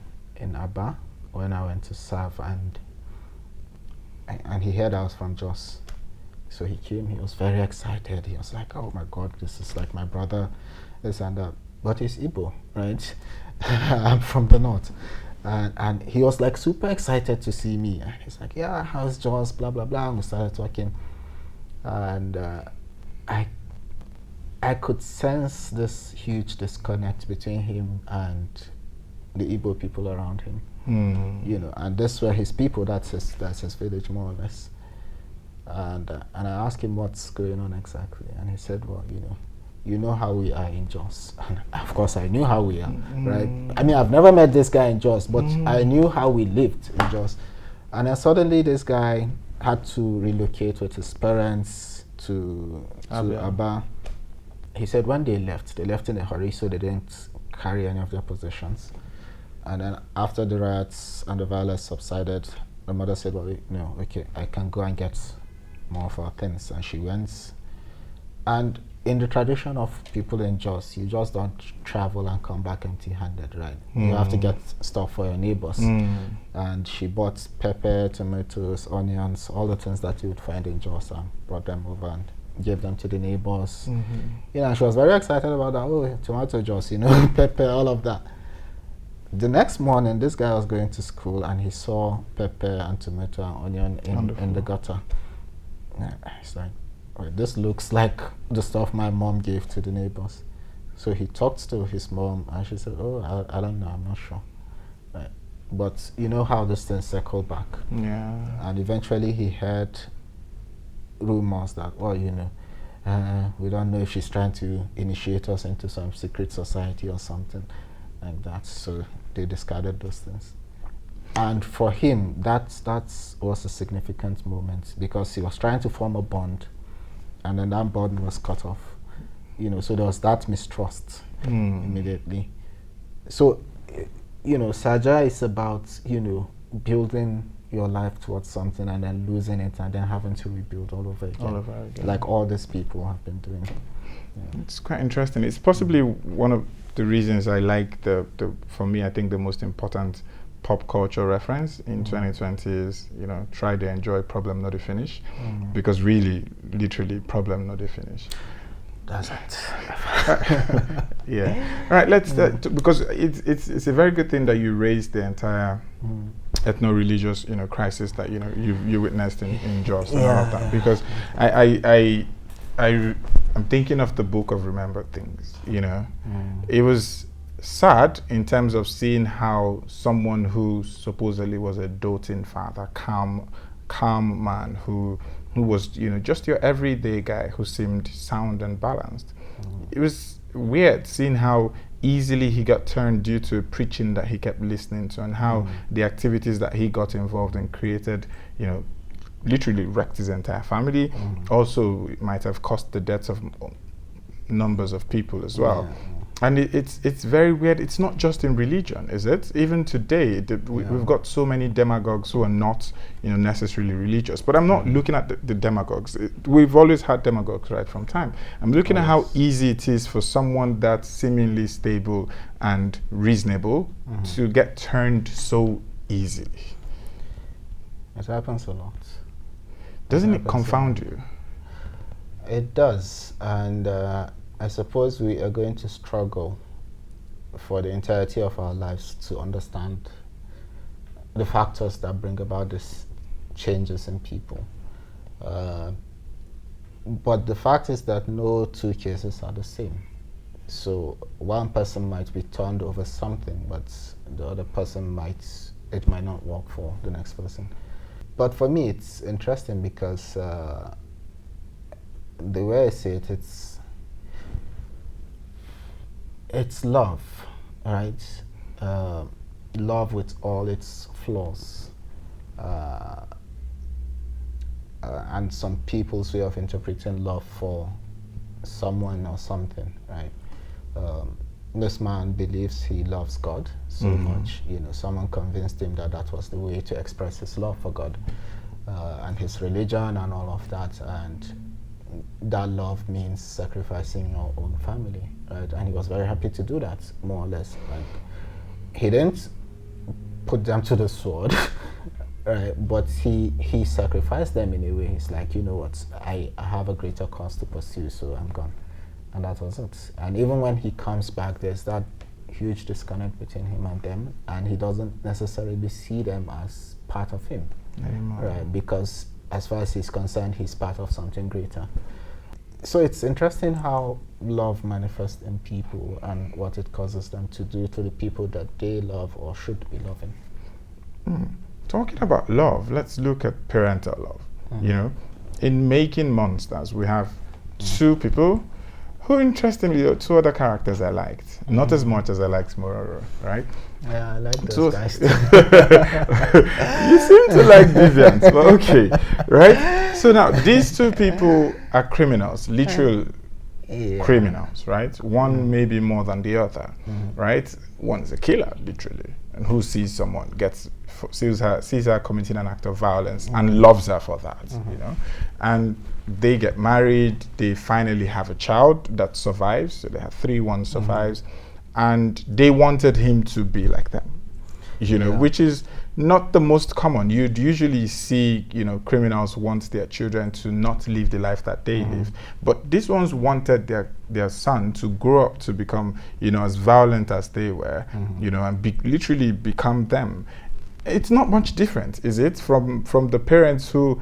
Aba when I went to serve, and he heard I was from Jos. So he came, he was very excited. He was like, "Oh my God, this is like my brother, this and that." But he's Igbo, right? I'm from the north. And he was like super excited to see me. And he's like, "Yeah, how's Jos, blah, blah, blah." And we started talking. And I could sense this huge disconnect between him and the Igbo people around him. And this were his people, that's his village, more or less. And I asked him what's going on exactly, and he said, "Well, you know how we are in Jos." And of course, I knew how we are, right? I've never met this guy in Jos, but I knew how we lived in Jos. And then suddenly, this guy had to relocate with his parents to Aba. He said when they left in a hurry, so they didn't carry any of their possessions. And then after the riots and the violence subsided, the mother said, "Well, okay, I can go and get more of our things." And she went. And in the tradition of people in Jos, you just don't travel and come back empty-handed, right? You have to get stuff for your neighbors. And she bought pepper, tomatoes, onions, all the things that you would find in Jos, and brought them over and gave them to the neighbors. She was very excited about that. "Oh, tomato Jos, pepper, all of that." The next morning, this guy was going to school, and he saw pepper and tomato and onion in the gutter. He's like, "Well, this looks like the stuff my mom gave to the neighbors." So he talked to his mom, and she said, "Oh, I don't know, I'm not sure." Right. But you know how this thing circled back. And eventually he heard rumors that, we don't know if she's trying to initiate us into some secret society or something like that. So they discarded those things. And for him, that was a significant moment, because he was trying to form a bond, and then that bond was cut off. So there was that mistrust immediately. So Saja is about, building your life towards something and then losing it and then having to rebuild all over again. Like all these people have been doing. Yeah. It's quite interesting. It's possibly one of the reasons I like for me, I think the most important pop culture reference in 2020 is, try to enjoy problem, not a finish. Because really, literally, problem, not a finish. Does it? Yeah. All right, let's, because it's a very good thing that you raised the entire ethno-religious, crisis that, you witnessed in Jos and all of that. Because I'm thinking of the book of Remembered Things, It was sad in terms of seeing how someone who supposedly was a doting father, calm man who was, just your everyday guy who seemed sound and balanced. It was weird seeing how easily he got turned due to preaching that he kept listening to, and how the activities that he got involved in created, literally wrecked his entire family. Also, it might have cost the deaths of numbers of people as well. And it's very weird. It's not just in religion, is it? Even today, we've got so many demagogues who are not, necessarily religious. But I'm not looking at the demagogues. We've always had demagogues right from time. I'm looking at how easy it is for someone that's seemingly stable and reasonable to get turned so easily. It happens a lot. Doesn't it confound you? It does, and I suppose we are going to struggle for the entirety of our lives to understand the factors that bring about these changes in people. But the fact is that no two cases are the same. So one person might be turned over something, but the other person it might not work for the next person. But for me, it's interesting because the way I see it, it's love, right? Love with all its flaws. And some people's way of interpreting love for someone or something, right? This man believes he loves God so much. Someone convinced him that was the way to express his love for God and his religion and all of that. And that love means sacrificing your own family, right? And he was very happy to do that, more or less. Like, he didn't put them to the sword, right? But he sacrificed them in a way. He's like, you know what? I have a greater cause to pursue, so I'm gone. And that was it. And even when he comes back, there's that huge disconnect between him and them, and he doesn't necessarily see them as part of him anymore, right? Because as far as he's concerned, he's part of something greater. So it's interesting how love manifests in people and what it causes them to do to the people that they love or should be loving. Talking about love, let's look at parental love. In Making Monsters, we have two people who, interestingly, two other characters I liked. Not as much as I liked Mororo, right? Yeah, I like those guys too. You seem to like deviants, but okay, right? So now, these two people are criminals, literal criminals, right? One maybe more than the other, right? One is a killer, literally, and who sees someone, sees her committing an act of violence and loves her for that, and they get married, they finally have a child that survives, so they have 3, one survives, and they wanted him to be like them, which is not the most common. You'd usually see, criminals want their children to not live the life that they live, but these ones wanted their son to grow up to become, as violent as they were, and literally become them. It's not much different, is it, from the parents who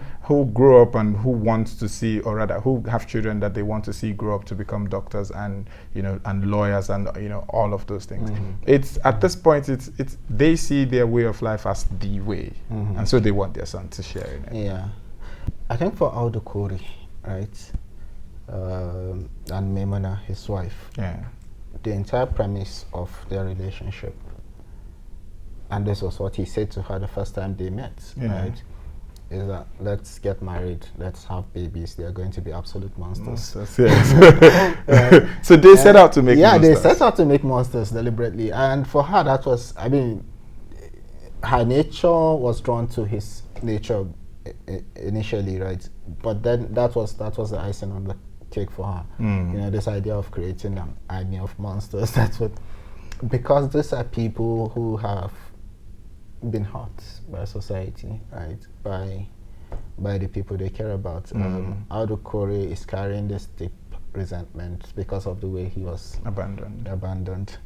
grow up and who want to see, or rather, who have children that they want to see grow up to become doctors and and lawyers and all of those things. It's at this point, it's they see their way of life as the way, and so they want their son to share in it. Yeah, I think for Audu Kori, right, and Memona, his wife. Yeah, the entire premise of their relationship, and this was what he said to her the first time they met, right, is that let's get married, let's have babies. They're going to be absolute monsters. Yes. So they set out to make monsters. They set out to make monsters deliberately. And for her, that was, I mean, her nature was drawn to his nature initially, right? But then that was the icing on the cake for her. You know, this idea of creating an army of monsters. That's what, because these are people who have been hurt by society, right? By the people they care about. Audu Kore is carrying this deep resentment because of the way he was abandoned,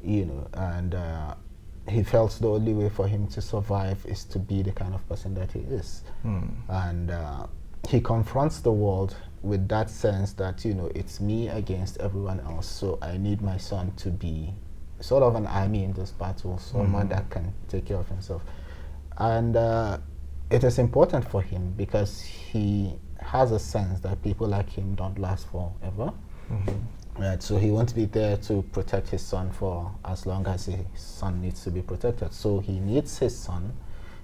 you know, and he felt the only way for him to survive is to be the kind of person that he is. And he confronts the world with that sense that, you know, it's me against everyone else, so I need my son to be sort of an army in this battle, someone that can take care of himself. And it is important for him because he has a sense that people like him don't last forever. Right, so he wants to be there to protect his son for as long as his son needs to be protected. So he needs his son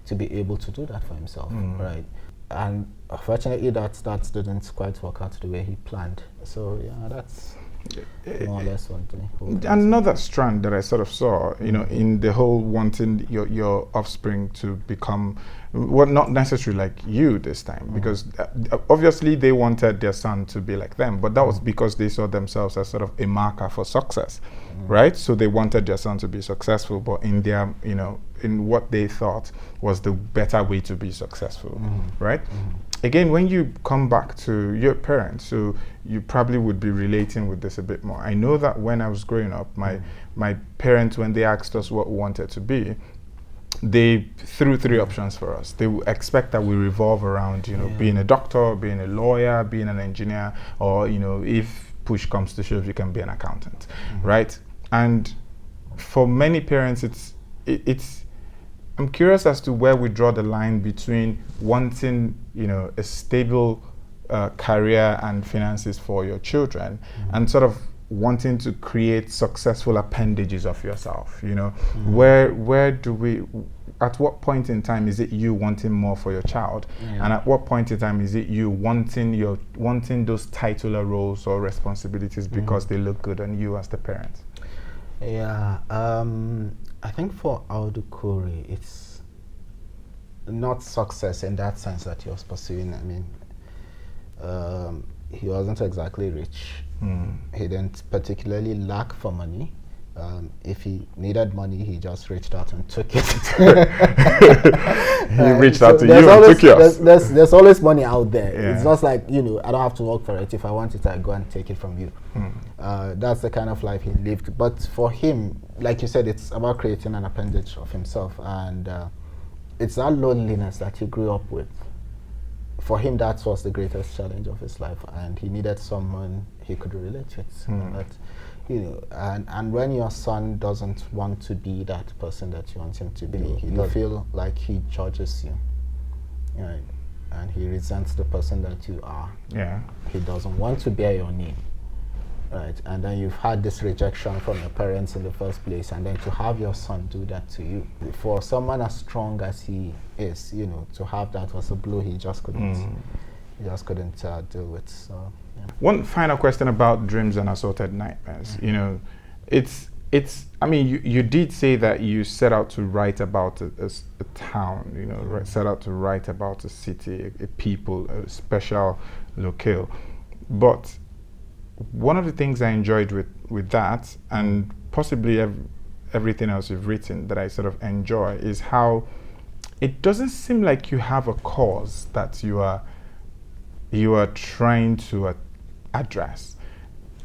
to be able to do that for himself, right? And unfortunately, that didn't quite work out the way he planned. So yeah, that's more or less one thing. Another strand that I sort of saw, you know, in the whole wanting your offspring to become, well, not necessarily like you this time, because obviously they wanted their son to be like them, but that was because they saw themselves as sort of a marker for success, right? So they wanted their son to be successful, but in their, you know, in what they thought was the better way to be successful, right? Again, when you come back to your parents, so you probably would be relating with this a bit more. I know that when I was growing up, my parents, when they asked us what we wanted to be, they threw three options for us. They would expect that we revolve around, you know, being a doctor, being a lawyer, being an engineer, or, you know, if push comes to shove, you can be an accountant, right? And for many parents, it's I'm curious as to where we draw the line between wanting, you know, a stable career and finances for your children, and sort of wanting to create successful appendages of yourself. You know, where do we? At what point in time is it you wanting more for your child, and at what point in time is it you wanting those titular roles or responsibilities because they look good on you as the parent? Yeah. I think for Audu Kore, it's not success in that sense that he was pursuing. I mean, he wasn't exactly rich. He didn't particularly lack for money. If he needed money, he just reached out and took it. He reached out to you and took yours. There's always money out there. Yeah. It's just like, you know, I don't have to work for it. If I want it, I go and take it from you. That's the kind of life he lived. But for him, like you said, it's about creating an appendage of himself. And it's that loneliness that he grew up with. For him, that was the greatest challenge of his life. And he needed someone he could relate with. But, you know, and when your son doesn't want to be that person that you want him to be, you feel like he judges you, right? And he resents the person that you are. Yeah. He doesn't want to bear your name, right? And then you've had this rejection from your parents in the first place, and then to have your son do that to you, for someone as strong as he is, you know, to have that was a blow he just couldn't. He just couldn't deal with. So. Yeah. One final question about dreams and assorted nightmares. You know, it's. I mean, you did say that you set out to write about a town. You know, set out to write about a city, a people, a special locale. But one of the things I enjoyed with that, and possibly everything else you've written that I sort of enjoy, is how it doesn't seem like you have a cause that you are trying to address.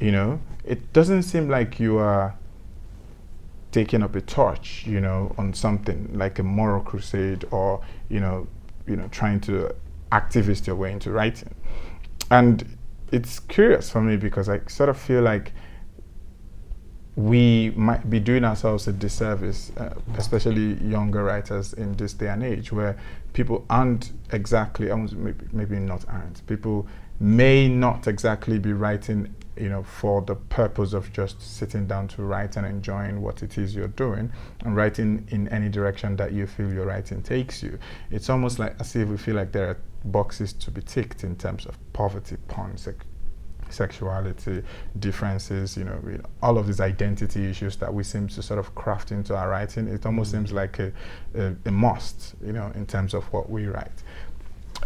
You know, it doesn't seem like you are taking up a torch, you know, on something like a moral crusade, or you know, trying to activist your way into writing. And it's curious for me because I sort of feel like we might be doing ourselves a disservice, especially younger writers in this day and age, where people aren't exactly, maybe not aren't, people may not exactly be writing for the purpose of just sitting down to write and enjoying what it is you're doing and writing in any direction that you feel your writing takes you. It's almost like as if we feel like there are boxes to be ticked in terms of poverty, porn, sexuality, differences, all of these identity issues that we seem to sort of craft into our writing. It almost seems like a must, in terms of what we write.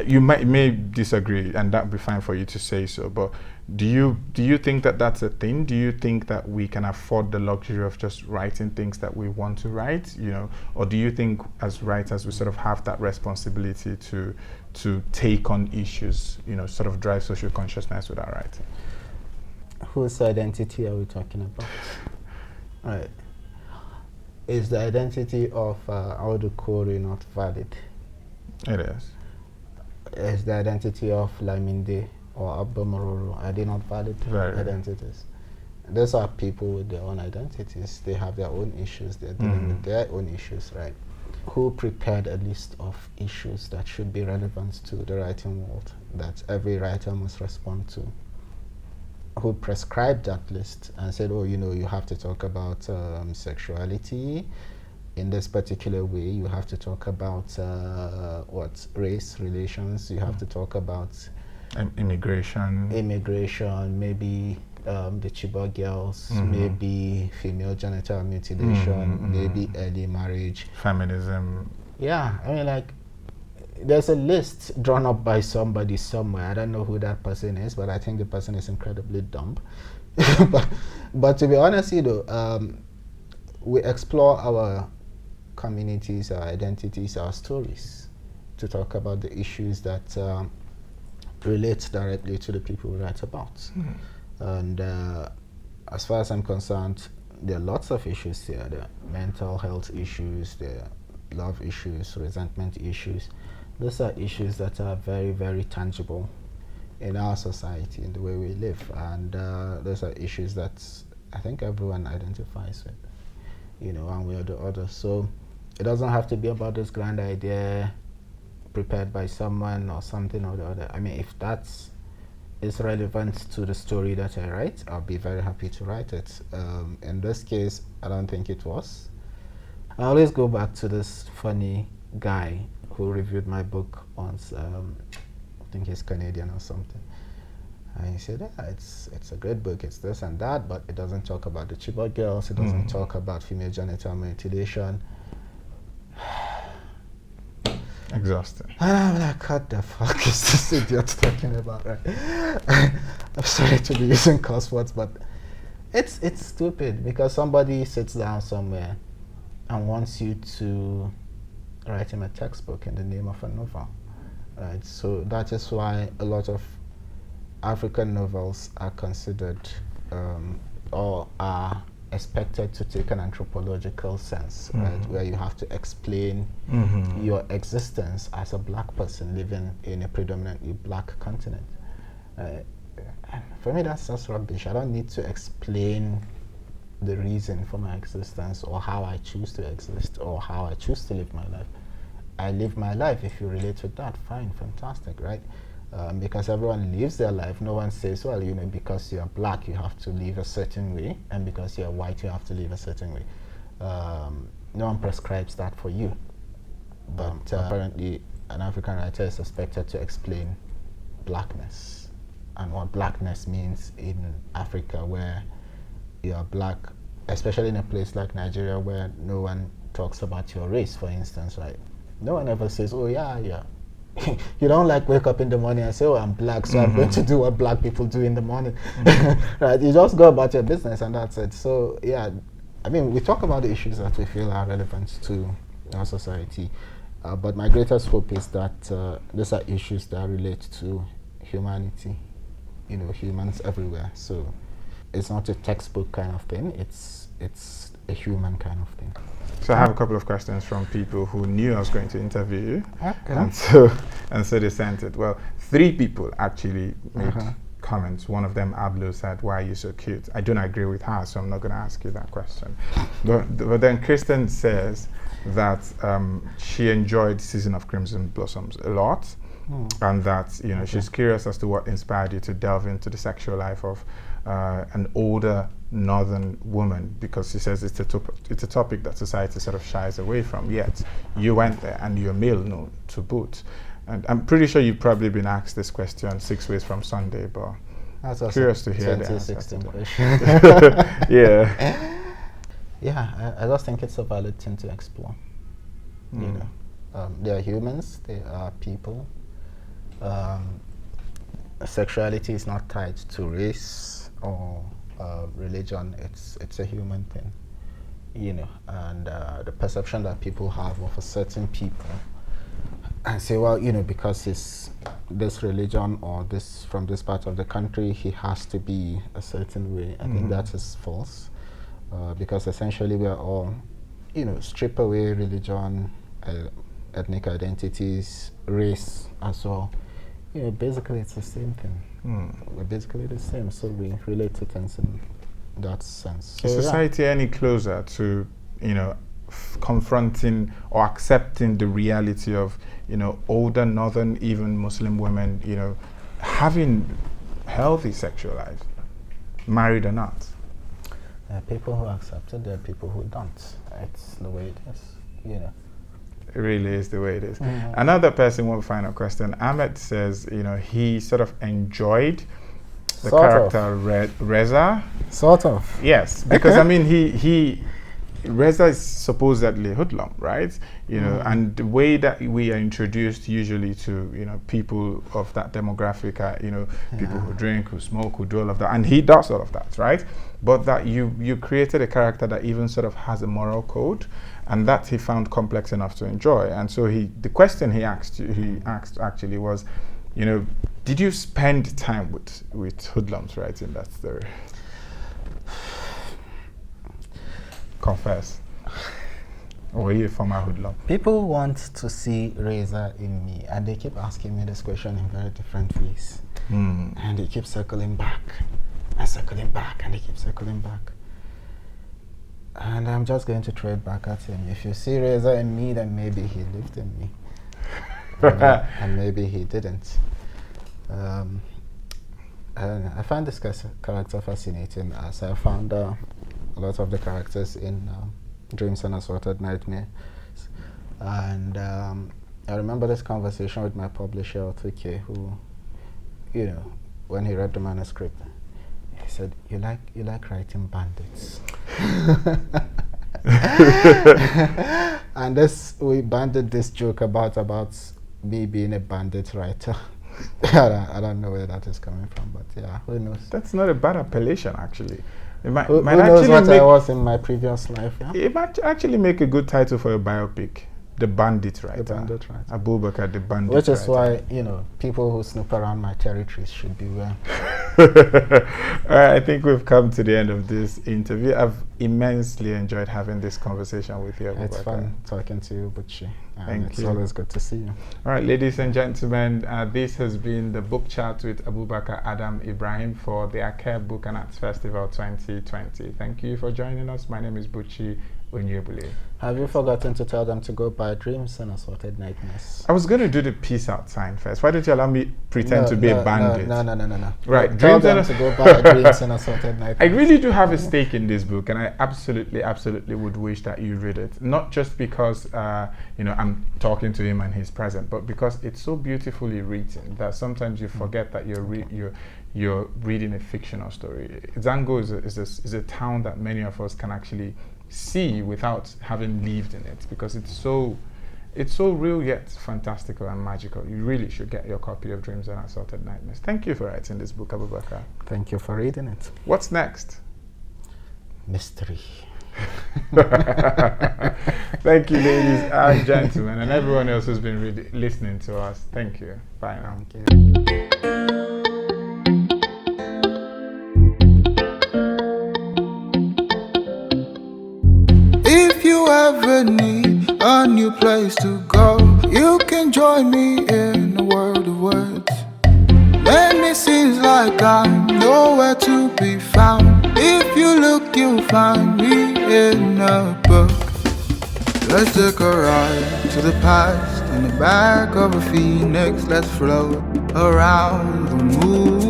You may disagree, and that would be fine for you to say so, but do you think that that's a thing? Do you think that we can afford the luxury of just writing things that we want to write, or do you think as writers we sort of have that responsibility to take on issues, sort of drive social consciousness with our writing? Whose identity are we talking about? Right. Is the identity of Audu Kori not valid? It is. Is the identity of Laminde or Abba Maruru, are they not valid identities? Those are people with their own identities. They have their own issues. They're dealing with their own issues, right? Who prepared a list of issues that should be relevant to the writing world, that every writer must respond to? Who prescribed that list and said, oh, you have to talk about sexuality in this particular way, you have to talk about race relations, you have to talk about immigration, maybe the Chibok girls, maybe female genital mutilation, maybe early marriage, feminism. Yeah, I mean, there's a list drawn up by somebody somewhere. I don't know who that person is, but I think the person is incredibly dumb. but to be honest, we explore our communities, our identities, our stories to talk about the issues that relate directly to the people we write about. And as far as I'm concerned, there are lots of issues here. There are mental health issues, there are love issues, resentment issues. Those are issues that are very, very tangible in our society, in the way we live. And those are issues that I think everyone identifies with, one way or the other. So it doesn't have to be about this grand idea prepared by someone or something or the other. I mean, if that's relevant to the story that I write, I'll be very happy to write it. In this case, I don't think it was. I always go back to this funny guy who reviewed my book once. I think he's Canadian or something. And he said, yeah, it's a great book, it's this and that, but it doesn't talk about the Chibok girls, it doesn't talk about female genital mutilation. Exhausted. And I'm like, what the fuck is this idiot talking about, right? I'm sorry to be using curse words, but it's stupid because somebody sits down somewhere and wants you to write him a textbook in the name of a novel, right? So that is why a lot of African novels are considered or are expected to take an anthropological sense, right, where you have to explain your existence as a black person living in a predominantly black continent. For me, that's just rubbish. I don't need to explain the reason for my existence or how I choose to exist or how I choose to live my life. I live my life. If you relate with that, fine, fantastic, right? Because everyone lives their life. No one says, well, because you're black, you have to live a certain way, and because you're white, you have to live a certain way. No one prescribes that for you. But apparently, an African writer is expected to explain blackness and what blackness means in Africa, where you're black, especially in a place like Nigeria, where no one talks about your race, for instance, right? No one ever says, oh, yeah. You don't wake up in the morning and say, oh, I'm black, so I'm going to do what black people do in the morning. Right? You just go about your business and that's it. So, yeah, I mean, we talk about the issues that we feel are relevant to our society. But my greatest hope is that these are issues that relate to humanity, humans everywhere. So it's not a textbook kind of thing. It's a human kind of thing. So I have a couple of questions from people who knew I was going to interview you, okay. and so they sent it. Well, 3 people actually made comments. One of them, Ablo, said, "Why are you so cute?" I don't agree with her, so I'm not going to ask you that question. But then Kristen says that she enjoyed Season of Crimson Blossoms a lot, and that she's curious as to what inspired you to delve into the sexual life of an older northern woman, because he says it's a topic that society sort of shies away from, yet you went there and you're male, no, to boot. And I'm pretty sure you've probably been asked this question 6 ways from Sunday, but curious to hear the answer. 2016 question. Yeah. Yeah, I just think it's a valid thing to explore. You know, they are humans, they are people. Sexuality is not tied to race or religion. It's a human thing, you know. And the perception that people have of a certain people, and say, well, you know, because he's this religion or this from this part of the country, he has to be a certain way. I think that is false, because essentially we are all, you know, strip away religion, ethnic identities, race as well. You know, basically it's the same thing. We're basically the same, so we relate to things in that sense. So is society any closer to, you know, confronting or accepting the reality of, you know, older northern, even Muslim women, you know, having healthy sexual lives, married or not? There are people who accept it, there are people who don't. It's the way it is, you know. It really is the way it is. Another person, one final question. Ahmed says, you know, he sort of enjoyed the character Reza. Sort of. Yes, because I mean, Reza is supposedly hoodlum, right? You know, and the way that we are introduced usually to, you know, people of that demographic are, you know, people who drink, who smoke, who do all of that, and he does all of that, right? But that you created a character that even sort of has a moral code, and that he found complex enough to enjoy. And so the question he asked actually was, you know, did you spend time with hoodlums writing that story? Confess. Or were you a former hoodlum? People want to see Reza in me, and they keep asking me this question in very different ways. And they keep circling back, and circling back, and they keep circling back. And I'm just going to throw it back at him. If you see Reza in me, then maybe he lived in me. And maybe he didn't. I don't know. I find this character fascinating, as I found a lot of the characters in Dreams and Assorted Nightmares. And I remember this conversation with my publisher, Otuke, who, you know, when he read the manuscript, he said, you like writing bandits. And we banded this joke about me being a bandit writer. I don't know where that is coming from, but yeah, who knows? That's not a bad appellation, actually. It might, who might knows actually what I was in my previous life? Yeah? It might actually make a good title for a biopic. The Bandit Writer. The Bandit Writer. Abubakar, the Bandit Which is Writer. why, you know, people who snoop around my territories should beware. All right, I think we've come to the end of this interview. I've immensely enjoyed having this conversation with you, Abubakar. It's fun talking to you, Buchi. Thank you. It's always good to see you. All right, ladies and gentlemen, this has been the book chat with Abubakar Adam Ibrahim for the Akere Book and Arts Festival 2020. Thank you for joining us. My name is Buchi Onyegbule. Have you forgotten to tell them to go buy Dreams and Assorted Nightmares? I was going to do the peace out sign first. Why don't you allow me pretend to be a bandit? No. Right, Tell them to go buy Dreams and Assorted Nightmares. I really do have a stake in this book, and I absolutely would wish that you read it. Not just because you know, I'm talking to him and he's present, but because it's so beautifully written that sometimes you forget that you're reading a fictional story. Zango is a town that many of us can actually see without having lived in it, because it's so real yet fantastical and magical. You really should get your copy of Dreams and Assorted Nightmares. Thank you for writing this book, Abubakar. Thank you for reading it. What's next? Mystery. Thank you, ladies and gentlemen, and everyone else who's been listening to us. Thank you. Bye now. Thank you. If you ever need a new place to go, you can join me in a world of words. Many seems like I'm nowhere to be found. If you look, you'll find me in a book. Let's take a ride to the past in the back of a phoenix. Let's float around the moon.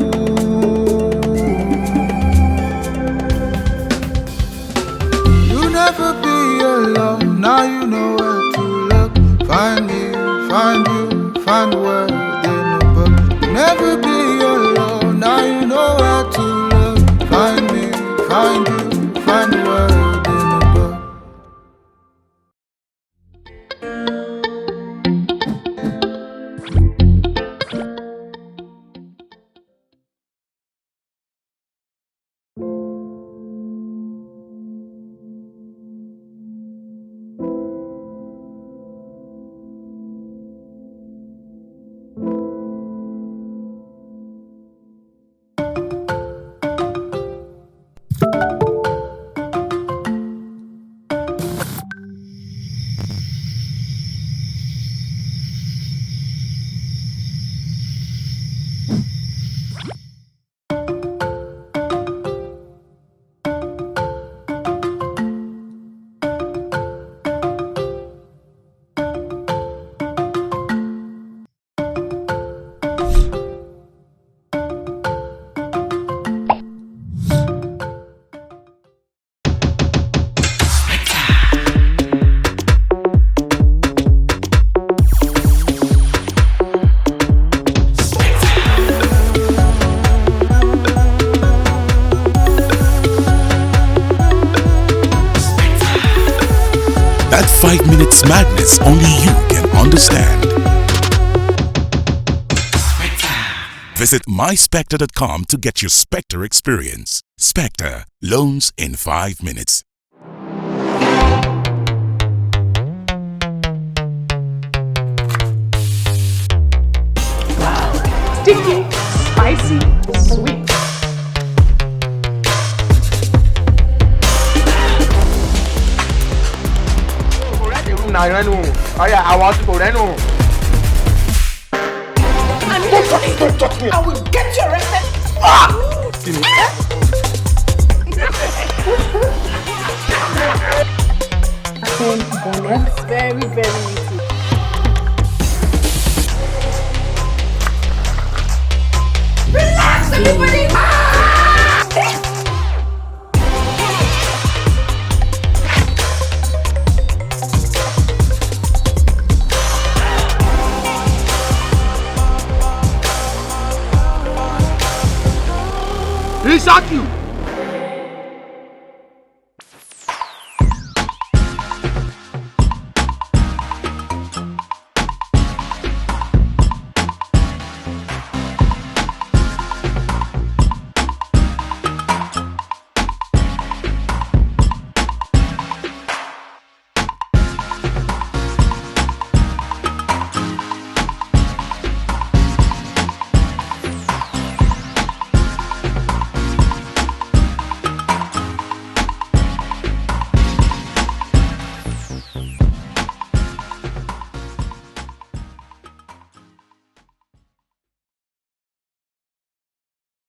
alone. Now you know where to look. Find me, find you, find the word in the book. Never be alone. Now you know where to look. Find me, find you, find the word in the book. That 5 minutes madness only you can understand. Visit myspectre.com to get your Spectre experience. Spectre, loans in 5 minutes. Sticky, spicy, sweet. I want to go then. Don't touch me. I will get you arrested. Very, very easy. Relax, everybody. He shot you.